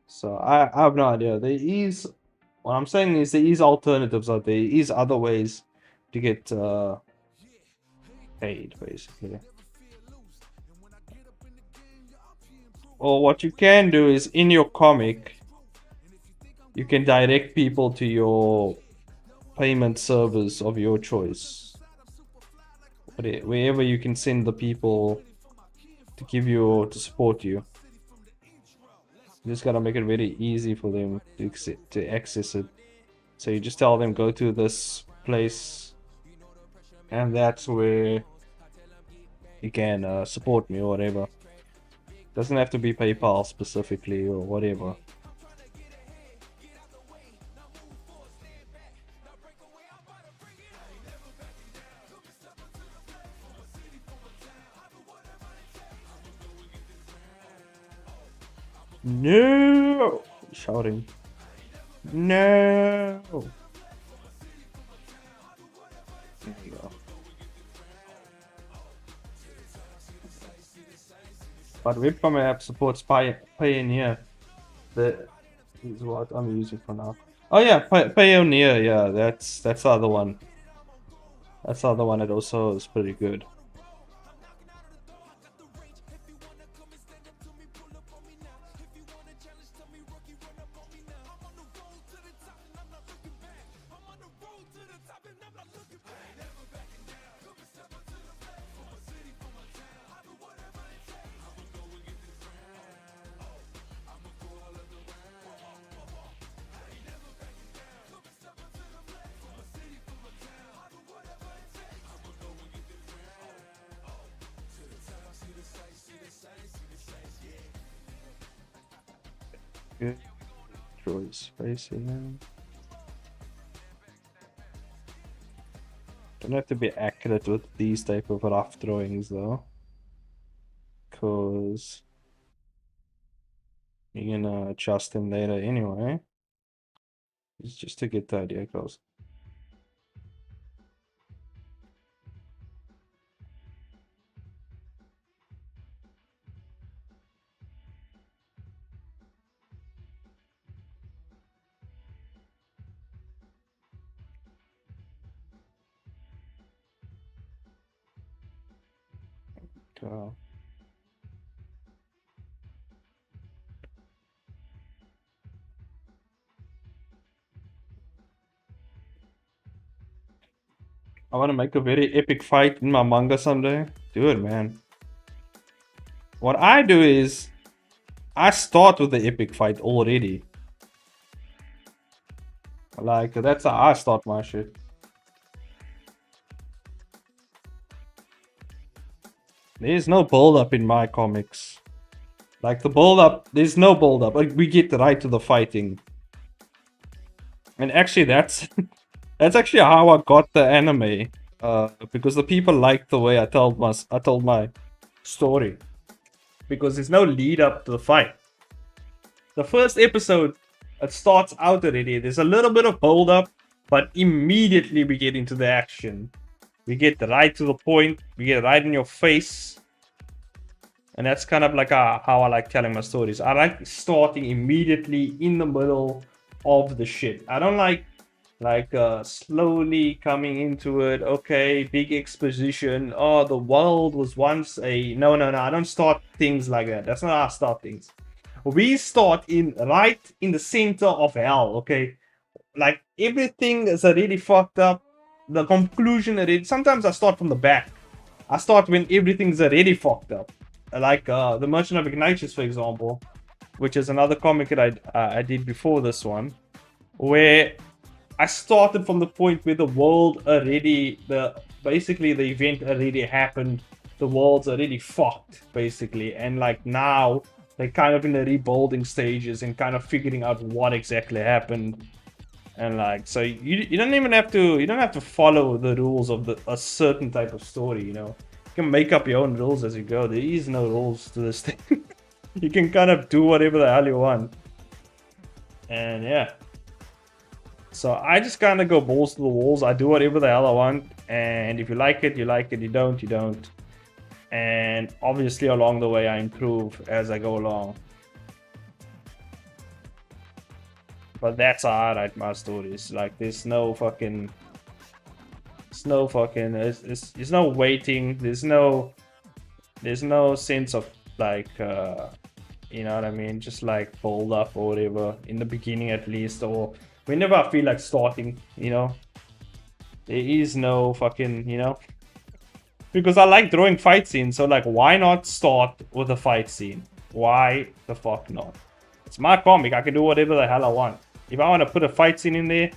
Speaker 3: So I have no idea. There is what I'm saying is there is alternatives out there. There is other ways to get paid basically. Or what you can do is in your comic, you can direct people to your payment servers of your choice. Wherever you can send the people to give you or to support you. You just gotta make it very easy for them to access it. So you just tell them go to this place, and that's where you can support me or whatever. Doesn't have to be PayPal specifically or whatever. No! Shouting. No! There you go. But webcam app supports Pioneer. That is what I'm using for now. Oh yeah, Pioneer. Yeah, that's the other one. That's the other one that also is pretty good. Good choice, spacing. Don't have to be accurate with these type of rough drawings though, cause you're gonna adjust them later anyway. It's just to get the idea across. So, I want to make a very epic fight in my manga someday. Do it, man. what I do is I start with the epic fight already. Like, that's how I start my shit. There's no build up in my comics. Like, the build up, there's no build up. Like, we get right to the fighting. And actually, that's that's actually how I got the anime. Because the people liked the way I told my story. Because there's no lead up to the fight. The first episode, it starts out already. There's a little bit of build up, but immediately we get into the action. We get right to the point. We get right in your face. And that's kind of like how I like telling my stories. I like starting immediately in the middle of the shit. I don't like slowly coming into it. Okay, big exposition. Oh, the world was once a... No. I don't start things like that. That's not how I start things. We start right in the center of hell, okay? Like, everything is already fucked up. The conclusion already... Sometimes I start from the back. I start when everything's already fucked up. Like, The Merchant of Ignatius, for example. Which is another comic that I did before this one. Where I started from the point where the world already... Basically, the event already happened. The world's already fucked, basically. And, like, now... They're kind of in the rebuilding stages and kind of figuring out what exactly happened. And like, so you don't even have to follow the rules of a certain type of story, you know. You can make up your own rules as you go. There is no rules to this thing. You can kind of do whatever the hell you want. And yeah. So I just kind of go balls to the walls. I do whatever the hell I want. And if you like it, you like it. You don't, you don't. And obviously along the way I improve as I go along. But that's how I write my stories. Like, there's no fucking... There's no waiting. There's no sense of, like, you know what I mean? Just like build up or whatever. In the beginning at least. Or whenever I feel like starting, you know? There is no fucking, you know? Because I like drawing fight scenes, so like, why not start with a fight scene? Why the fuck not? It's my comic, I can do whatever the hell I want. If I want to put a fight scene in there,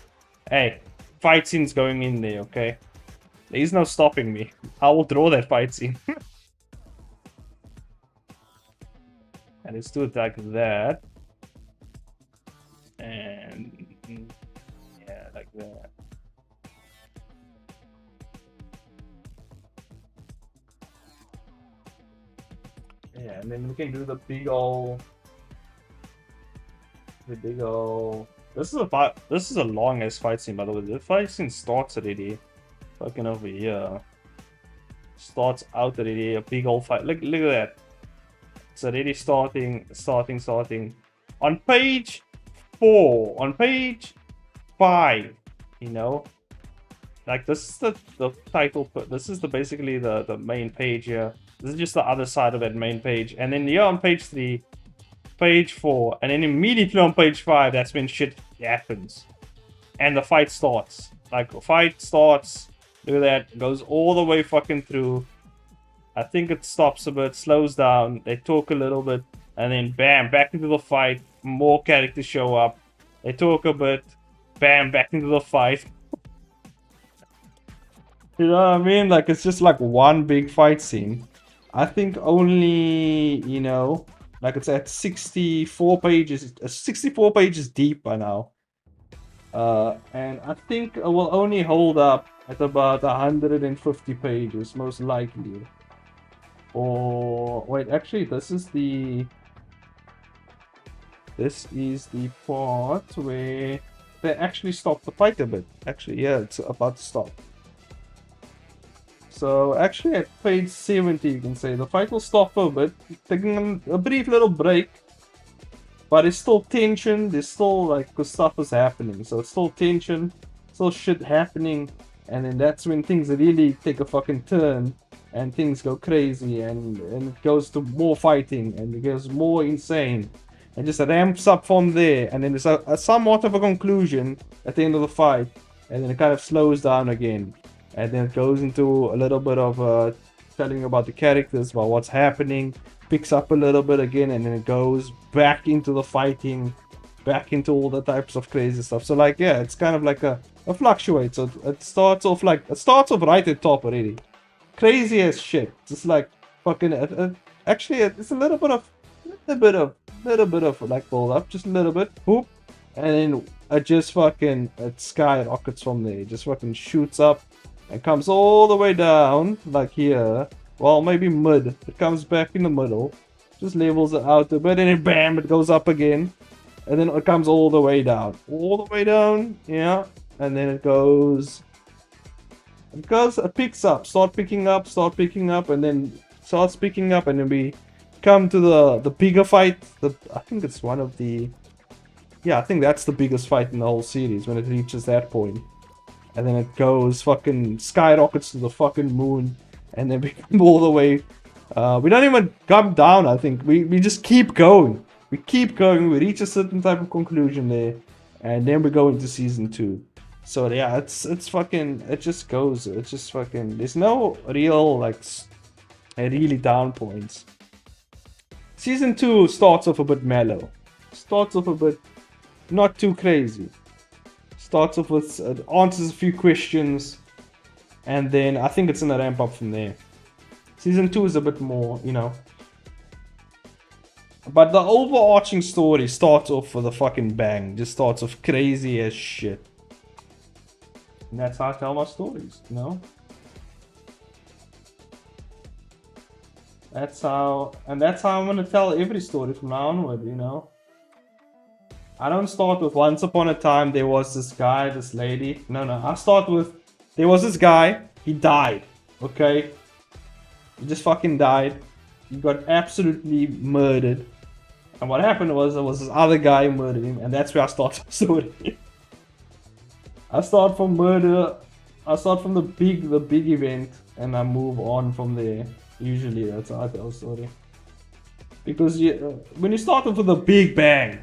Speaker 3: hey, fight scene's going in there, okay? There's no stopping me. I will draw that fight scene. And let's do it like that. And yeah, like that. Yeah, and then we can do the big ol'... This is a long ass fight scene, by the way. The fight scene starts already. Fucking over here. Starts out already. A big old fight. Look at that. It's already starting. On page 4. On page 5. You know? Like, this is the title. This is basically the main page here. This is just the other side of that main page. And then here on page 3, page 4, and then immediately on page 5, that's when shit happens. And the fight starts. Like, the fight starts, look at that, goes all the way fucking through. I think it stops a bit, slows down, they talk a little bit, and then bam, back into the fight. More characters show up. They talk a bit, bam, back into the fight. You know what I mean? Like, it's just like one big fight scene. I think only, you know, like it's at 64 pages, 64 pages deep by now. And I think it will only hold up at about 150 pages, most likely. Or, wait, actually, this is the part where they actually stop the fight a bit. Actually, yeah, it's about to stop. So actually at page 70 you can say the fight will stop for a bit, taking a brief little break. But it's still tension, there's still like, cause stuff is happening. So it's still tension, still shit happening. And then that's when things really take a fucking turn. And things go crazy and it goes to more fighting and it goes more insane. And just ramps up from there. And then there's a somewhat of a conclusion at the end of the fight. And then it kind of slows down again. And then it goes into a little bit of telling you about the characters, about what's happening, picks up a little bit again, and then it goes back into the fighting, back into all the types of crazy stuff. So like, yeah, it's kind of like a fluctuate. So it starts off right at top already, crazy as shit. Just like fucking. Actually, it's a little bit of like build up, just a little bit, whoop, and then it skyrockets from there. It just fucking shoots up and comes all the way down, like here. Well, maybe mid. It comes back in the middle, just levels it out a bit, and then bam, it goes up again, and then it comes all the way down, yeah, and then it picks up, start picking up, and then starts picking up, and then we come to the bigger fight. I think it's one of the, yeah, I think that's the biggest fight in the whole series when it reaches that point. And then it goes fucking skyrockets to the fucking moon, and then we come all the way. We don't even come down, I think. We just keep going. We keep going. We reach a certain type of conclusion there, and then we go into season 2. So yeah, it's fucking. It just goes. It's just fucking. There's no real like really down points. Season 2 starts off a bit mellow. Starts off a bit not too crazy. Starts off with answers a few questions, and then I think it's gonna ramp up from there. Season 2 is a bit more, but the overarching story starts off with a fucking bang. Just starts off crazy as shit. And that's how I tell my stories, That's how I'm gonna tell every story from now onward, I don't start with once upon a time there was this guy, this lady. No, I start with there was this guy, he died, okay? He just fucking died. He got absolutely murdered. And what happened was there was this other guy who murdered him, and that's where I start the story. I start from murder, I start from the big event, and I move on from there. Usually that's how I tell a story. Because when you start off with a big bang,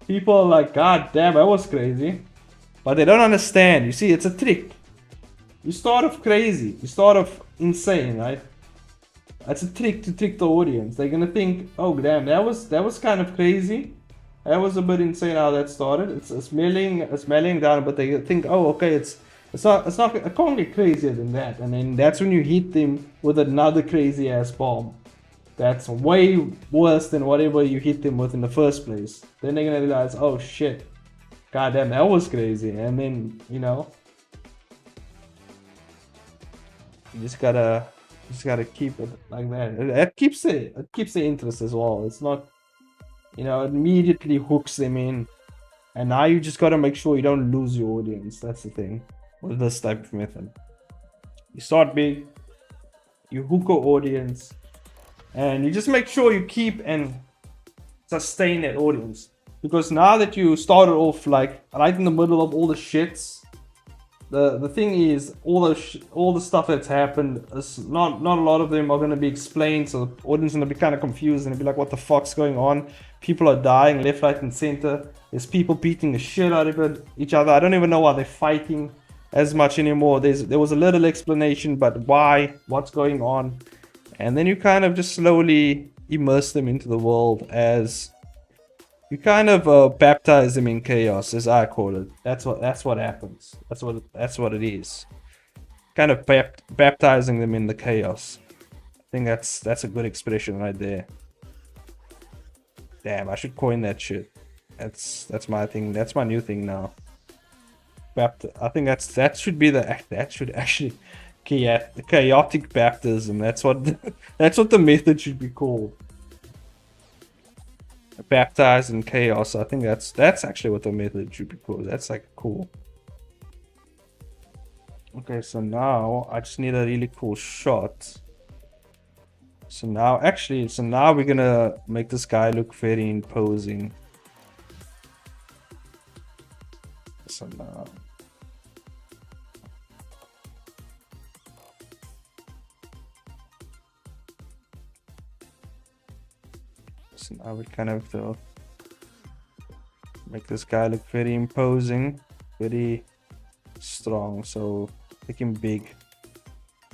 Speaker 3: people are like, God damn, that was crazy. But they don't understand. You see, it's a trick. You start off crazy. You start off insane, right? That's a trick to trick the audience. They're gonna think, oh damn, that was kind of crazy. That was a bit insane how that started. It's melting down, but they think, oh okay, it can't get crazier than that. And then that's when you hit them with another crazy ass bomb that's way worse than whatever you hit them with in the first place. Then they're gonna realize, oh shit, goddamn, that was crazy. And then you just gotta keep it like that. It keeps the interest as well. It's not, it immediately hooks them in. And now you just gotta make sure you don't lose your audience. That's the thing with this type of method. You start big, you hook your audience, and you just make sure you keep and sustain that audience. Because now that you started off like right in the middle of all the shits, the thing is all the stuff that's happened is not a lot of them are gonna be explained, so the audience is gonna be kind of confused and be like, what the fuck's going on? People are dying left, right, and center. There's people beating the shit out of each other. I don't even know why they're fighting as much anymore. There was a little explanation, but why? What's going on? And then you kind of just slowly immerse them into the world as you kind of baptize them in chaos, as I call it. That's what happens. That's what it is. Kind of baptizing them in the chaos. I think that's a good expression right there. Damn, I should coin that shit. That's my thing. That's my new thing now. I think that should actually chaotic baptism. That's what the method should be called. Baptized in chaos. I think that's actually what the method should be called. That's like cool. Okay, so now I just need a really cool shot. So now we're gonna make this guy look very imposing. So now we kind of have to make this guy look very imposing, very strong. So make him big.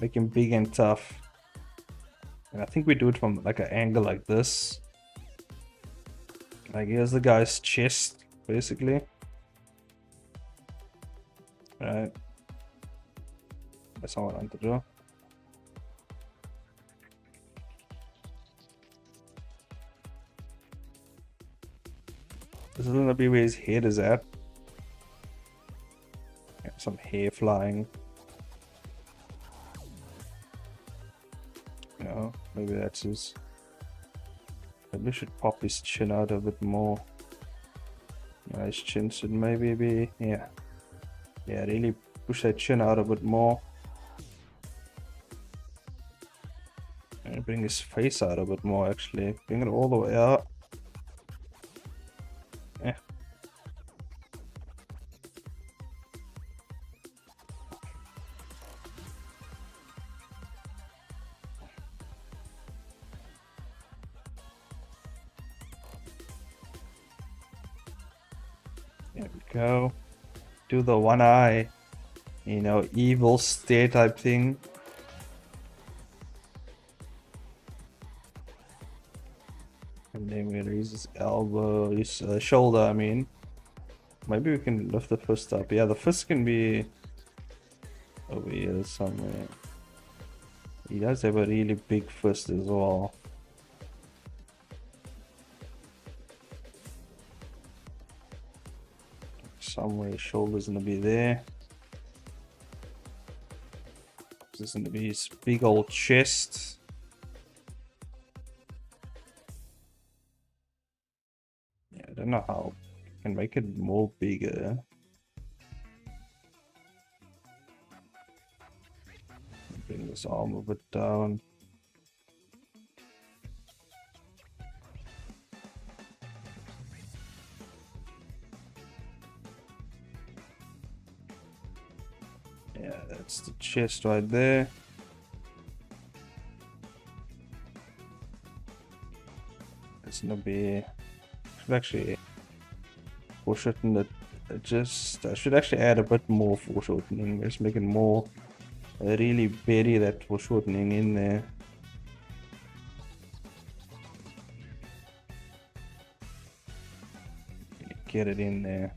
Speaker 3: Make him big and tough. And I think we do it from like an angle like this. Like here's the guy's chest, basically. Right. That's all I want to do. This is gonna be where his head is at. Yeah, some hair flying. You know, maybe that's his. Maybe we should pop his chin out a bit more. Yeah, his chin should maybe be, yeah. Yeah, really push that chin out a bit more. And bring his face out a bit more actually. Bring it all the way out. Yeah. There we go. Do the one eye, you know, evil stare type thing. And then we raise his elbow, his shoulder, I mean. Maybe we can lift the fist up. Yeah, the fist can be over here somewhere. He does have a really big fist as well. Somewhere his shoulder's gonna be there. This is gonna be his big old chest. Yeah, I don't know how I can make it more bigger. Bring this arm a bit down. Yeah, that's the chest right there. It's gonna be. Should actually foreshorten it. I should actually add a bit more foreshortening. Let's make it more. Really bury that foreshortening in there. Get it in there.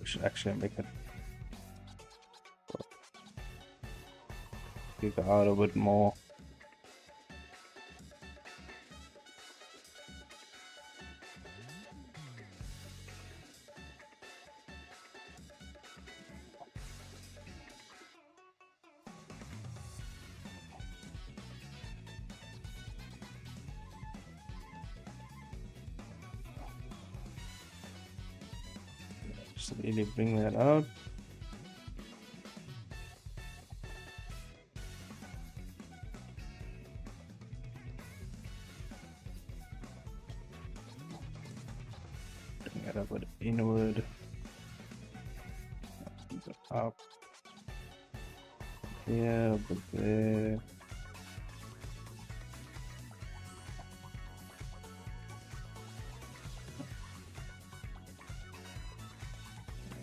Speaker 3: We should actually make it kick out a bit more. Just really bring that out. Bring it up with inward. Up. Yeah, but there.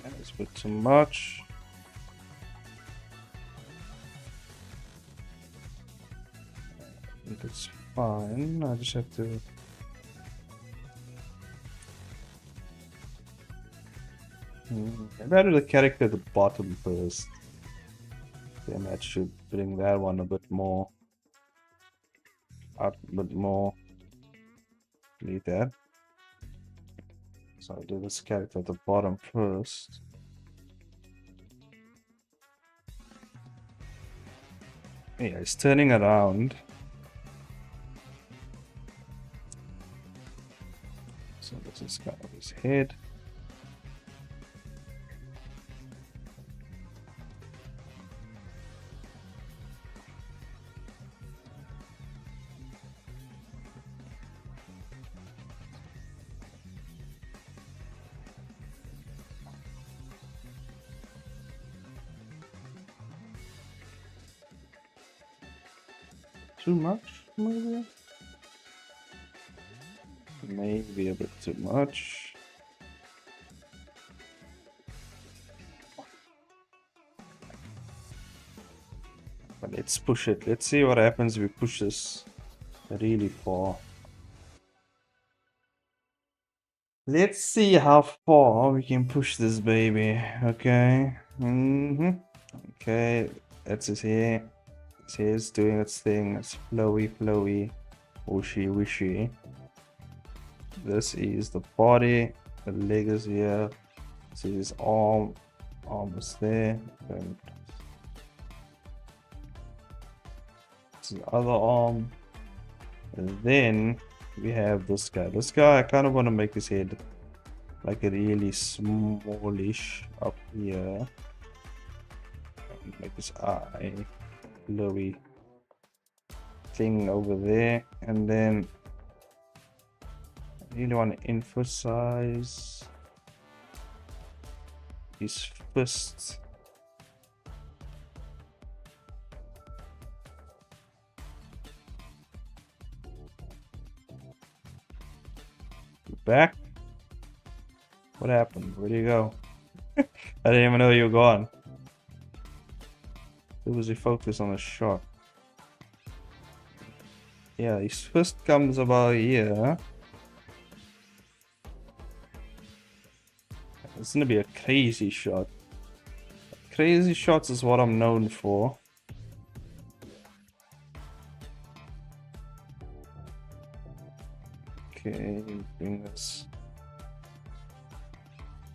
Speaker 3: That's a bit too much. I think it's fine. I just have to. Maybe I'll do the character at the bottom first. Then that should bring that one a bit more. Out a bit more. Need that. So I'll do this character at the bottom first. Yeah, it's turning around. So this is kind of his head. Too much, maybe? Maybe a bit too much. Let's push it. Let's see what happens if we push this really far. Let's see how far we can push this baby. Okay. Okay. That's his hair. His hair's doing its thing. It's flowy, flowy, wishy, wishy. This is the body. The leg is here. This is his arm. Arm is there. And this is the other arm. And then we have this guy. This guy, I kind of want to make his head like a really smallish up here. And make his eye glowy thing over there. And then I really want to emphasize his fist. Back? What happened? Where'd you go? I didn't even know you were gone. Who was he focused on the shot? Yeah, his fist comes about here. It's gonna be a crazy shot. Crazy shots is what I'm known for. Okay, bring this.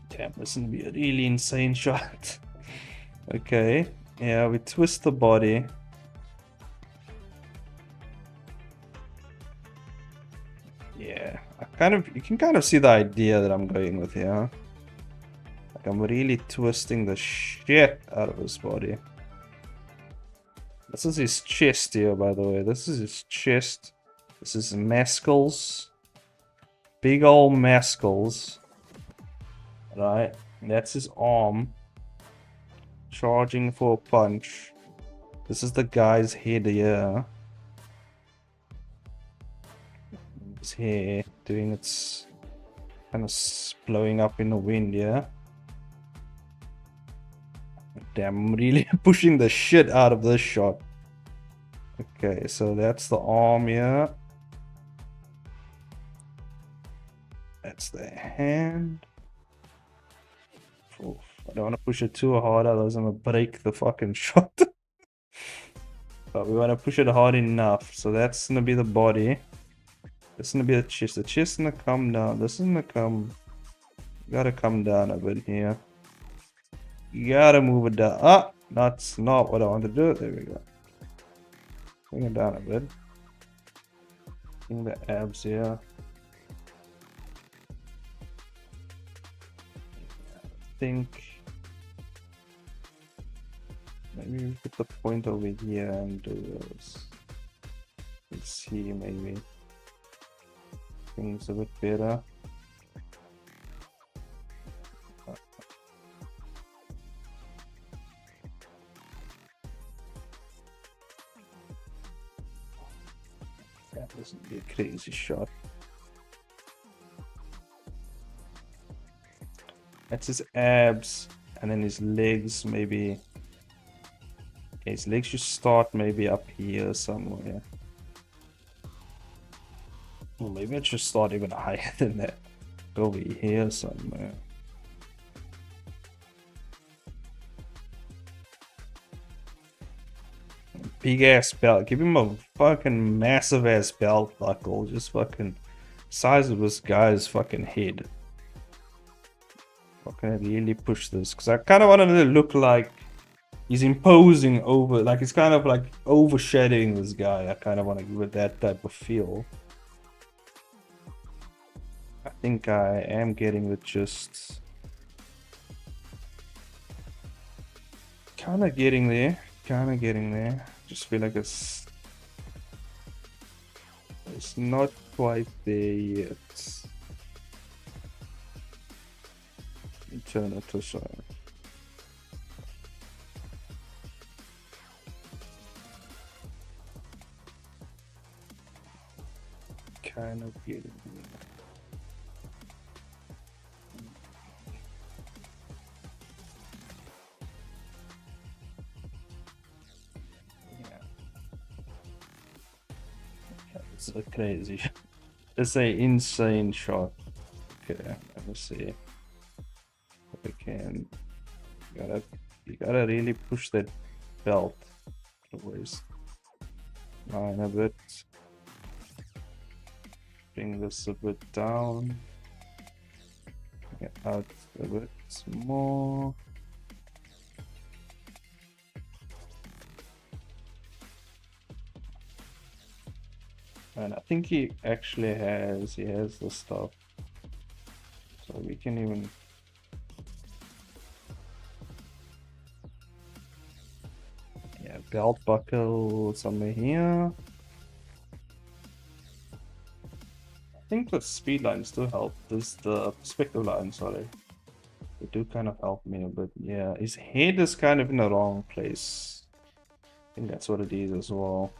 Speaker 3: Damn, this is gonna be a really insane shot. Okay, yeah, we twist the body. Yeah, you can kind of see the idea that I'm going with here. Like I'm really twisting the shit out of his body. This is his chest here, by the way. This is his chest. This is mascles. Big old mascles. Right? That's his arm. Charging for a punch. This is the guy's head here. His hair doing its kind of blowing up in the wind here. Damn, I'm really pushing the shit out of this shot. Okay, so that's the arm here. That's the hand. Oof, I don't want to push it too hard, otherwise I'm gonna break the fucking shot. But we want to push it hard enough. So that's gonna be the body. This is gonna be the chest. The chest is gonna come down. This is gonna come. Gotta come down a bit here. You gotta move it down. Ah, that's not what I want to do. There we go. Bring it down a bit. Bring the abs here. I think maybe we put the point over here and do this. Let's see, maybe things a bit better. That doesn't be a crazy shot. That's his abs, and then his legs maybe. Okay, his legs should start maybe up here somewhere. Well, maybe it should start even higher than that. Over here somewhere. Big ass belt. Give him a fucking massive ass belt buckle. Just fucking size of this guy's fucking head. Fucking really push this, because I kind of wanted it to look like he's imposing over, like it's kind of like overshadowing this guy. I kind of want to give it that type of feel. I think I am getting the gist. Kind of getting there. Kind of getting there. Just feel like it's not quite there yet. Turn it to side. Kind of getting there. It's a crazy. It's a insane shot. Okay, let me see. If we can. You gotta really push that belt. Otherwise, line a bit. Bring this a bit down. Get out a bit more. And I think he actually has the stuff. So we can even belt buckle somewhere here. I think the speed lines do help. The perspective lines, sorry. They do kind of help me a bit. Yeah, his head is kind of in the wrong place. I think that's what it is as well.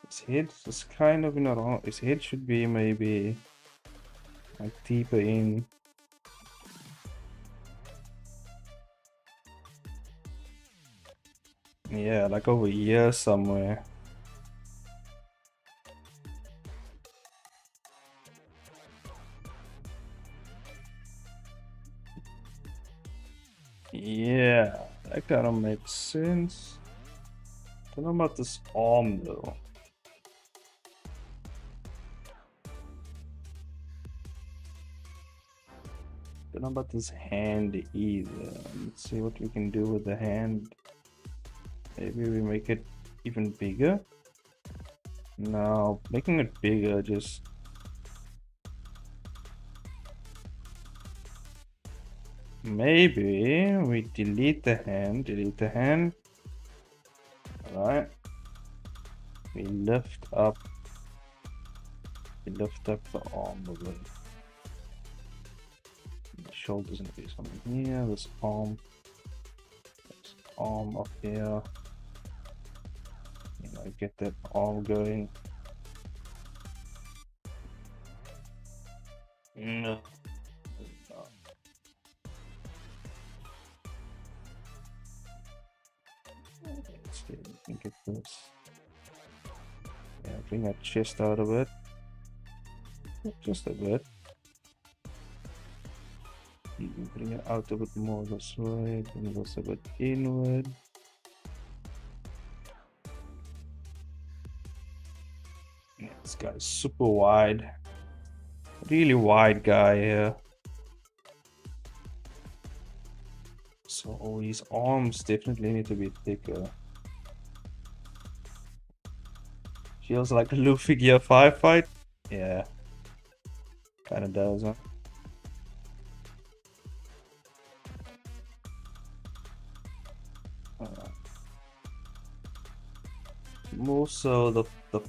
Speaker 3: His head is kind of in the wrong. His head should be maybe like deeper in. Yeah, like over here somewhere. Yeah, that kind of makes sense. Don't know about this arm though. Don't know about this hand either. Let's see what we can do with the hand. Maybe we make it even bigger. No, making it bigger just maybe we delete the hand. Alright. We lift up the arm a bit. The shoulders gonna be something here, this arm up here. You know, get that arm going. No. Let's see, we can get this. Yeah, bring that chest out a bit. Just a bit. You can bring it out a bit more this way, bring this a bit inward. Yeah, this guy's super wide. Really wide guy here. So his arms definitely need to be thicker. Feels like a Luffy Gear 5 fight. Yeah. Kinda does, huh? More so the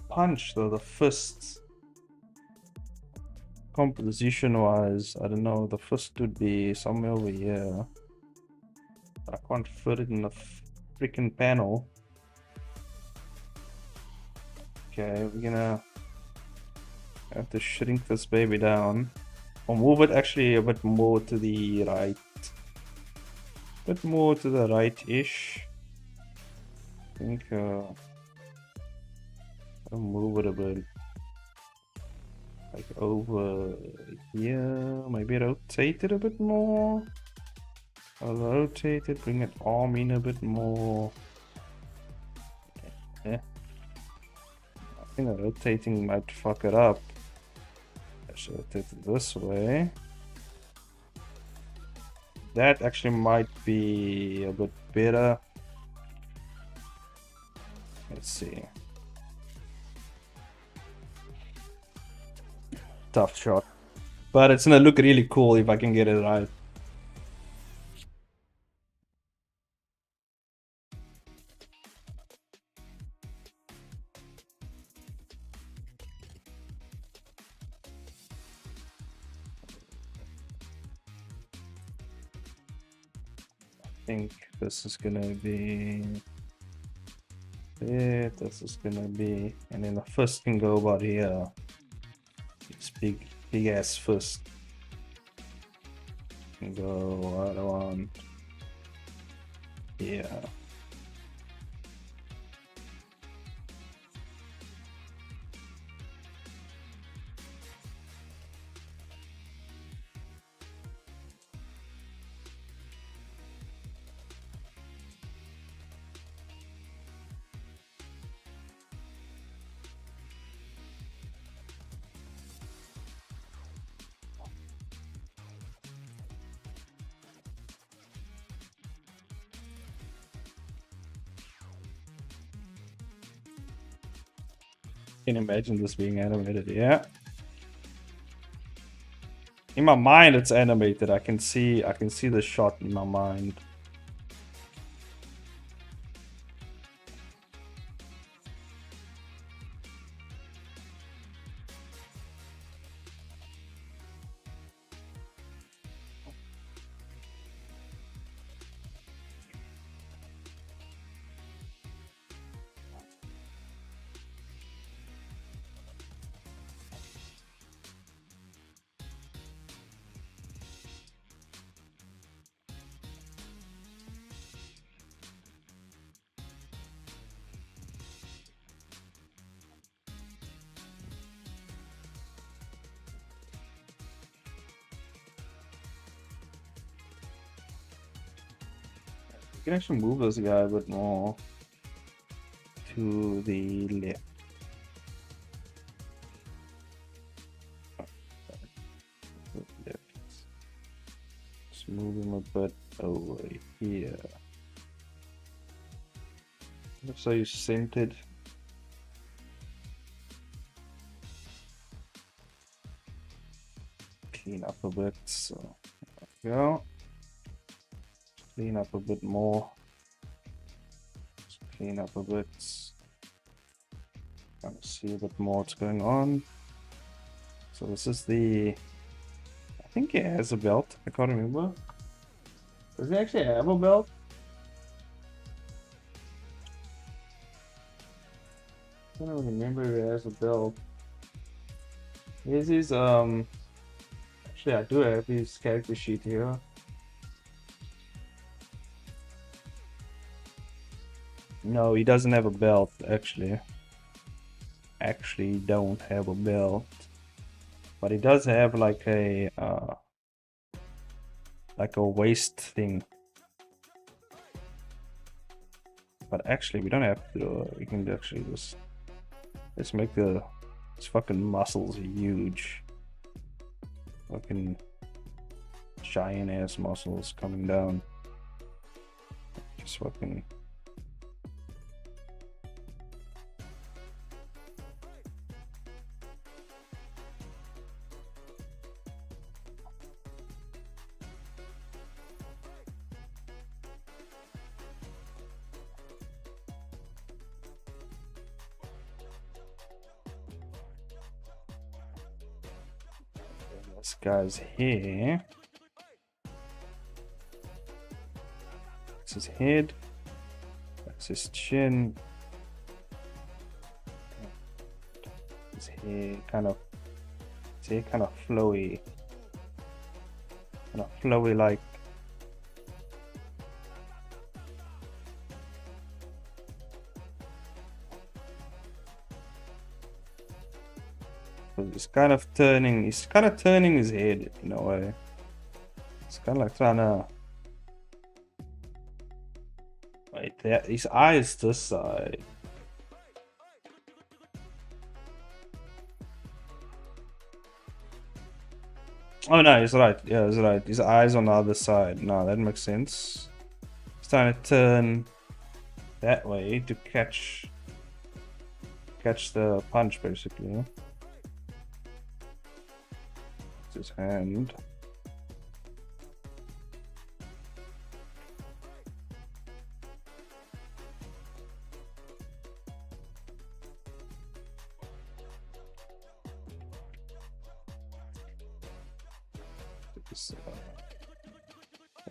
Speaker 3: punch though, the fists. Composition wise, I don't know, the fist would be somewhere over here. I can't fit it in the freaking panel. Okay, we're gonna have to shrink this baby down. Or move it actually a bit more to the right. A bit more to the right-ish. I think I'll move it a bit. Like over here. Maybe rotate it a bit more. I'll rotate it, bring it arm in a bit more. Yeah. I think rotating might fuck it up. I should rotate it this way. That actually might be a bit better. Let's see. Tough shot. But it's gonna look really cool if I can get it right. I think this is gonna be it. This is gonna be, and then the fist can go about here. It's big ass fist. Can go right on. Yeah. Can imagine this being animated, yeah. In my mind it's animated. I can see the shot in my mind. You can actually move this guy a bit more to the left. Let's move him a bit over here. So you centered. Clean up a bit. So there we go. Clean up a bit more. Just clean up a bit. Kind of see a bit more what's going on. So this is the. I think he has a belt. I can't remember. Does he actually have a belt? I don't remember if he has a belt. Here's his Actually, I do have his character sheet here. No, he doesn't have a belt, actually. Actually, don't have a belt. But he does have like a waist thing. But actually, we don't have to. We can actually just let's make his fucking muscles huge. Fucking giant ass muscles coming down. Just fucking. This guy's here. That's his head. That's his chin. His hair kind of flowy. Kind of flowy like. He's kind of turning his head in a way. It's kind of like trying to wait there. His eyes this side. Oh no, he's right. Yeah, he's right. His eyes on the other side. No, that makes sense. He's trying to turn that way to catch the punch, basically. His hand.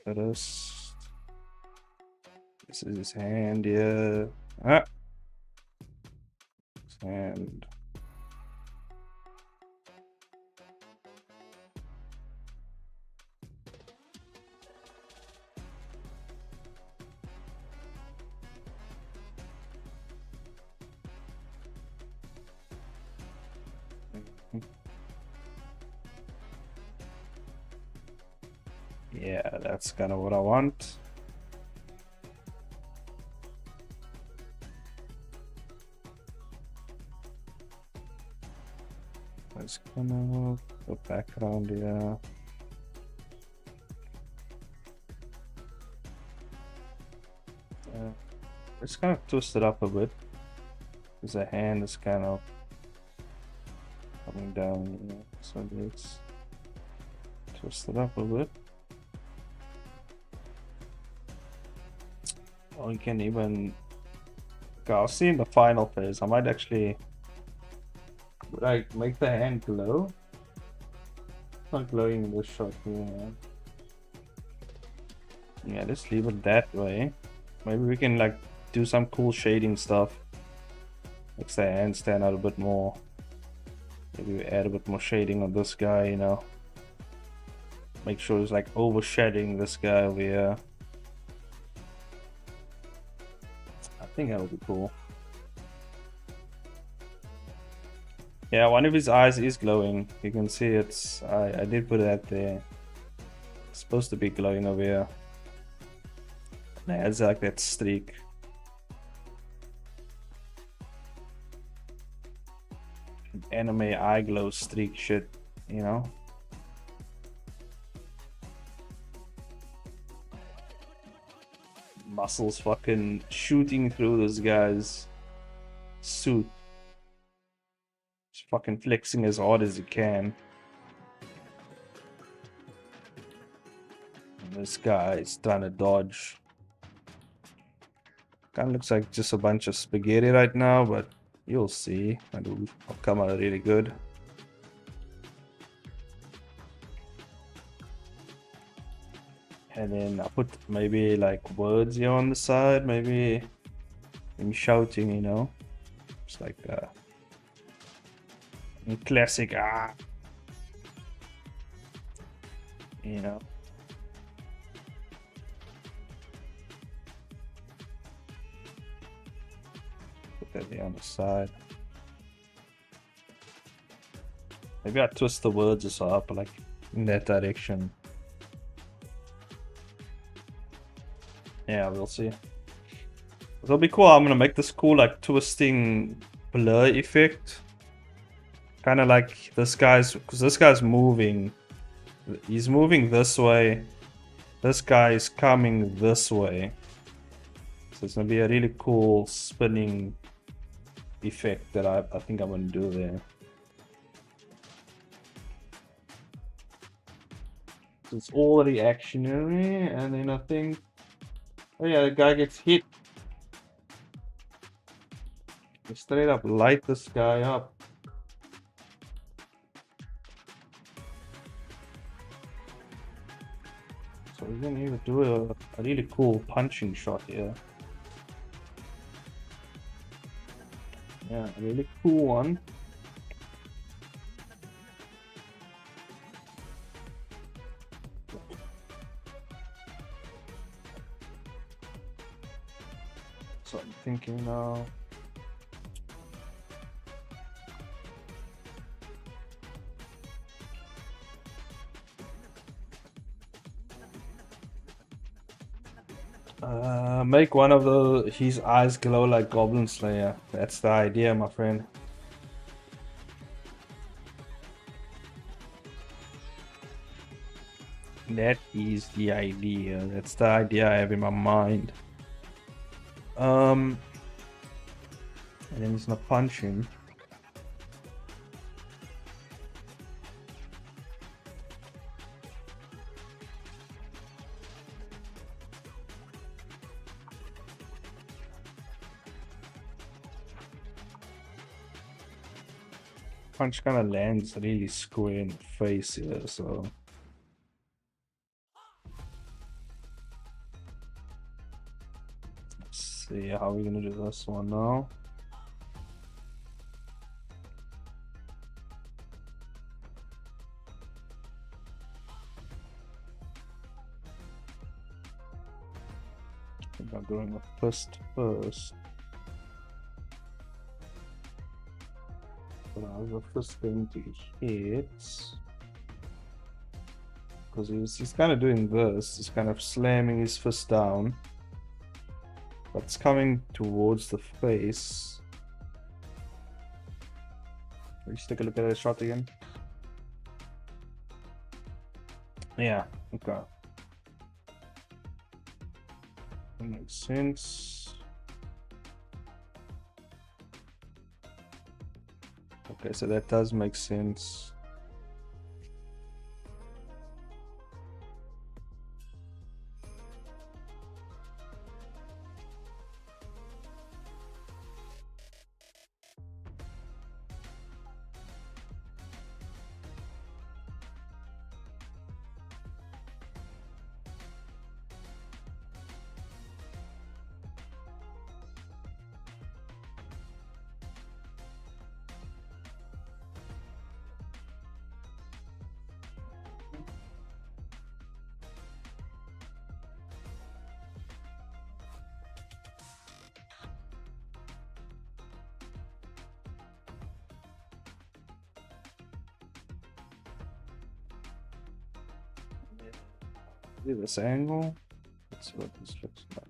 Speaker 3: This is his hand, yeah. Ah. His hand. Yeah, that's kind of what I want. Let's kind of go back around here. Let's kind of twist it up a bit, because the hand is kind of coming down. Yeah. So let's twist it up a bit. Oh, you can even. Okay, I'll see in the final phase. I might actually like make the hand glow. It's not glowing in this shot here. Yeah, let's leave it that way. Maybe we can like do some cool shading stuff. Makes the hand stand out a bit more. Maybe we add a bit more shading on this guy, you know. Make sure it's like overshadowing this guy over here. I think that would be cool. Yeah, one of his eyes is glowing. You can see it's. I did put that there. It's supposed to be glowing over here. And it adds like that streak. Anime eye glow streak shit, you know. Muscles fucking shooting through this guy's suit. Just fucking flexing as hard as he can. And this guy is trying to dodge. Kind of looks like just a bunch of spaghetti right now, but you'll see. It'll come out really good. And then I put maybe like words here on the side, maybe him shouting, you know. It's like a classic you know. Put that here on the side. Maybe I twist the words just up like in that direction. Yeah, we'll see. It'll be cool. I'm gonna make this cool like twisting blur effect. Kind of like this guy's, because this guy's moving. He's moving this way. This guy is coming this way. So it's gonna be a really cool spinning effect that I think I'm gonna do there. So it's all reactionary, and then I think, oh yeah, the guy gets hit. You straight up light this guy up. So we're gonna even do a really cool punching shot here. Yeah, a really cool one. So I'm thinking now. Make one of his eyes glow like Goblin Slayer. That's the idea, my friend. That is the idea. That's the idea I have in my mind. And then he's gonna punch him. Punch kind of lands really square in the face here, so let's see how we're gonna do this one now. I think I'm doing a fist first. But I was the first thing to hit, because he's kind of doing this. He's kind of slamming his fist down, but it's coming towards the face. Let's take a look at the shot again. Yeah, okay. That makes sense. Okay, so that does make sense. See this angle? Let's see what this looks like.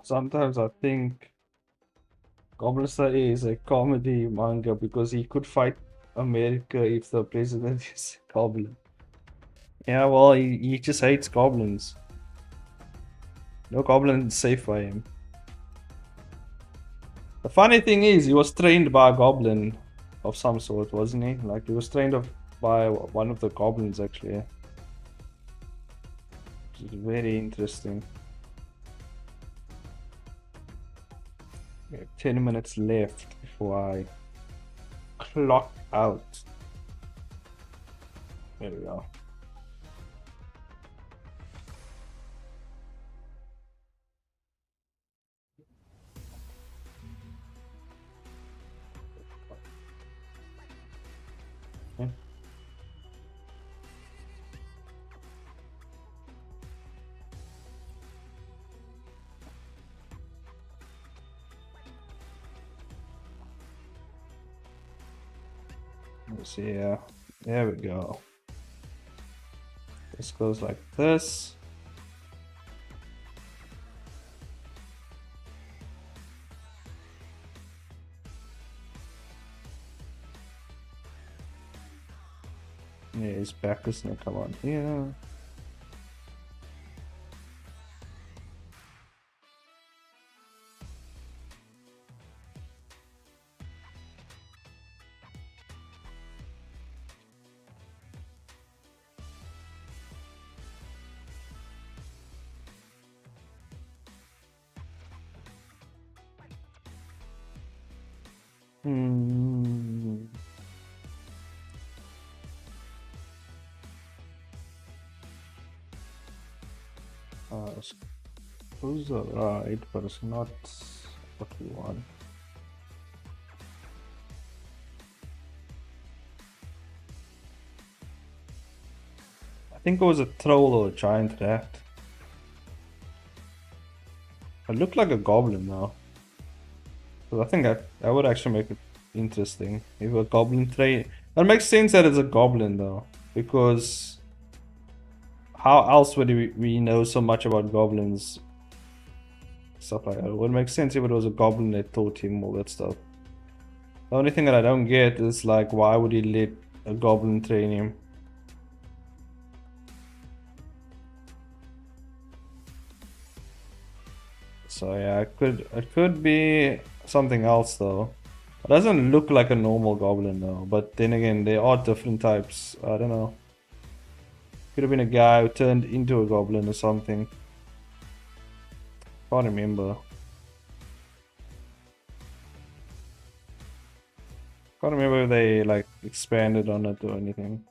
Speaker 3: Sometimes I think Goblin Slayer is a comedy manga because he could fight America if the president is a goblin. Yeah, well, he just hates goblins. No goblin is safe by him. The funny thing is, he was trained by a goblin of some sort, wasn't he? Like, he was trained by one of the goblins, actually. Which is very interesting. We have 10 minutes left before I clock out. There we go. Okay. Let's see here. There we go. This goes like this. Yeah, his back is gonna come on here. Hmm. Those are right, but it's not what we want. I think it was a troll or a giant rat. It looked like a goblin now. So I think that would actually make it interesting. If a goblin train. That makes sense that it's a goblin though. Because how else would we know so much about goblins? Stuff like that. It would make sense if it was a goblin that taught him all that stuff. The only thing that I don't get is like, why would he let a goblin train him? So yeah, it could be something else though. It doesn't look like a normal goblin though, but then again, there are different types. I don't know. Could have been a guy who turned into a goblin or something. Can't remember. Can't remember if they like expanded on it or anything.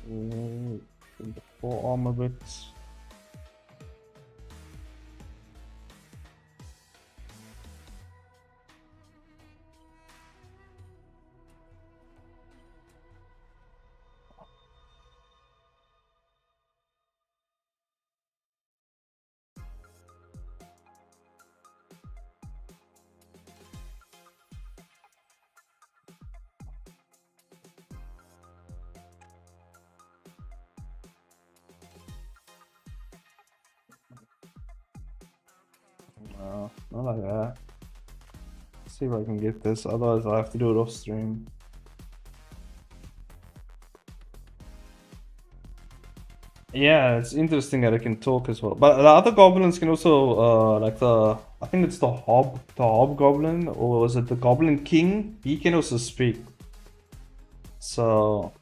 Speaker 3: The forearm a bit. No, not like that. Let's see if I can get this, otherwise I have to do it off stream. Yeah, it's interesting that I can talk as well. But the other goblins can also, like I think it's the hobgoblin, or was it the goblin king? He can also speak. So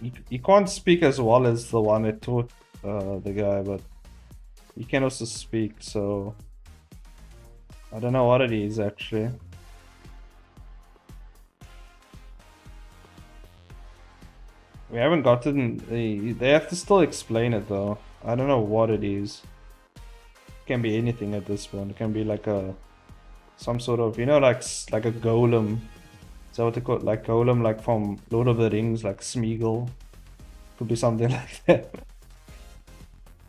Speaker 3: you can't speak as well as the one that taught the guy, but he can also speak. So I don't know what it is actually. We haven't gotten they have to still explain it though. I don't know what it is. It can be anything at this point. It can be like some sort of, you know, like a golem. Is that what they call it? Like golem, like from Lord of the Rings, like Smeagol. Could be something like that.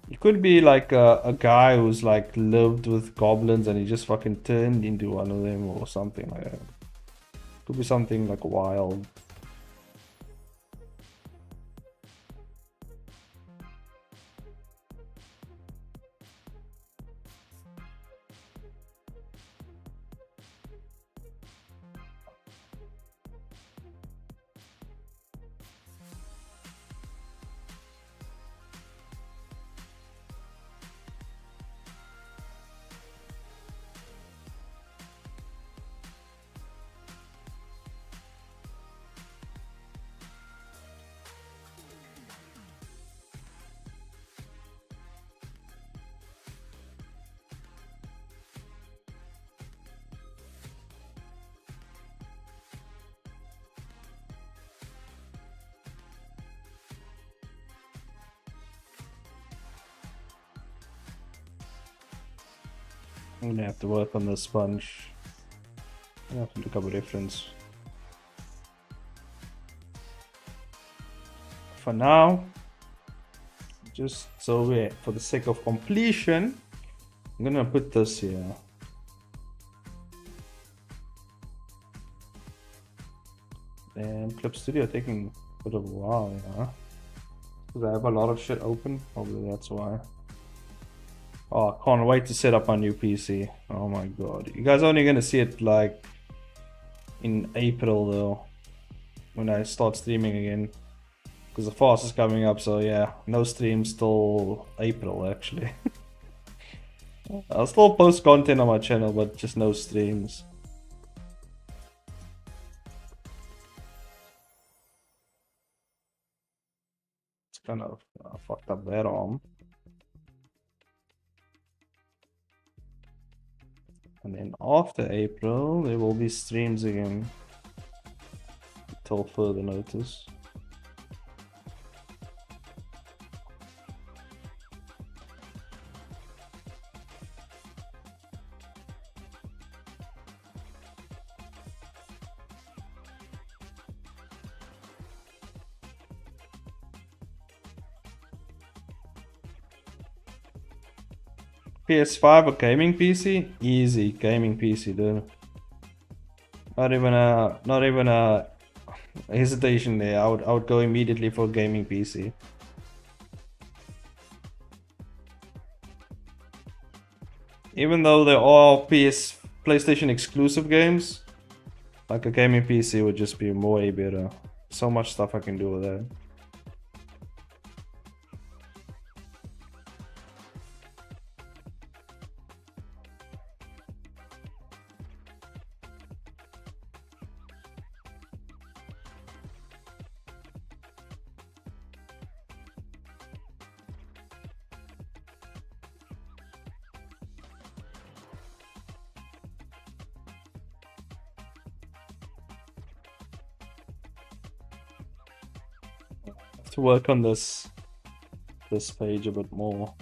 Speaker 3: It could be like a guy who's like lived with goblins and he just fucking turned into one of them or something like that. Could be something like wild. I'm gonna have to work on the sponge. I have to look up a reference. For now, just so for the sake of completion, I'm gonna put this here. And Clip Studio taking a bit of a while, yeah. Because I have a lot of shit open, probably that's why. Oh, I can't wait to set up my new PC. Oh my god. You guys are only gonna see it like in April though, when I start streaming again. Because the fast is coming up, so yeah, no streams till April actually. I'll still post content on my channel, but just no streams. It's kind of fucked up that arm. And then after April, there will be streams again. Until further notice. PS5 or gaming PC? Easy gaming PC, dude. Not even a hesitation there. I would go immediately for gaming PC. Even though they're all PlayStation exclusive games, like a gaming PC would just be way better. So much stuff I can do with that. to work on this page a bit more.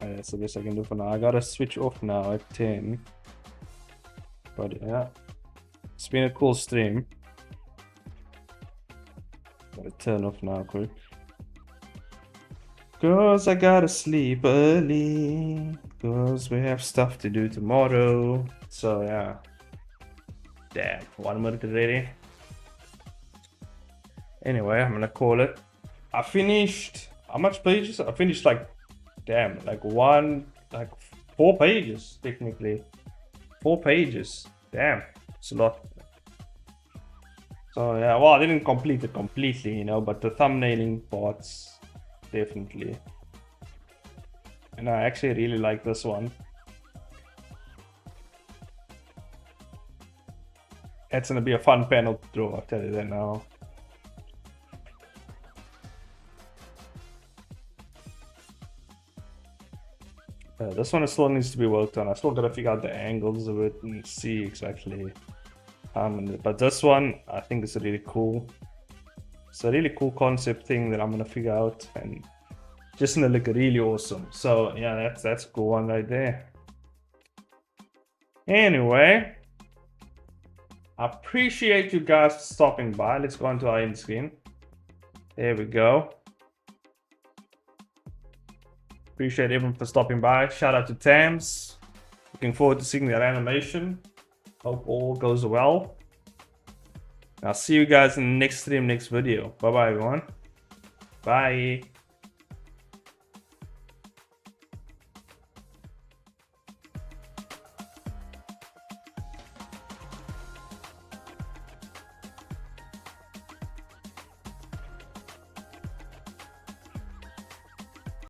Speaker 3: That's the best I can do for now. I gotta switch off now at 10. But yeah, it's been a cool stream. Gotta turn off now quick. Cause I gotta sleep early. Cause we have stuff to do tomorrow. So yeah. Damn, 1 minute already. Anyway, I'm gonna call it. I finished, how much pages? I finished like, damn, like 4 pages technically. 4 pages. Damn, it's a lot. So yeah, well, I didn't complete it completely, you know, but the thumbnailing parts, definitely. And I actually really like this one. It's gonna be a fun panel to draw, I'll tell you that now. This one still needs to be worked on. I still gotta figure out the angles of it and see exactly. But this one, I think is really cool. It's a really cool concept thing that I'm gonna figure out, and just gonna look really awesome. So yeah, that's a cool one right there. Anyway, I appreciate you guys stopping by. Let's go into our end screen. There we go. Appreciate everyone for stopping by. Shout out to Tams. Looking forward to seeing that animation. Hope all goes well. I'll see you guys in the next stream, next video. Bye bye everyone. Bye.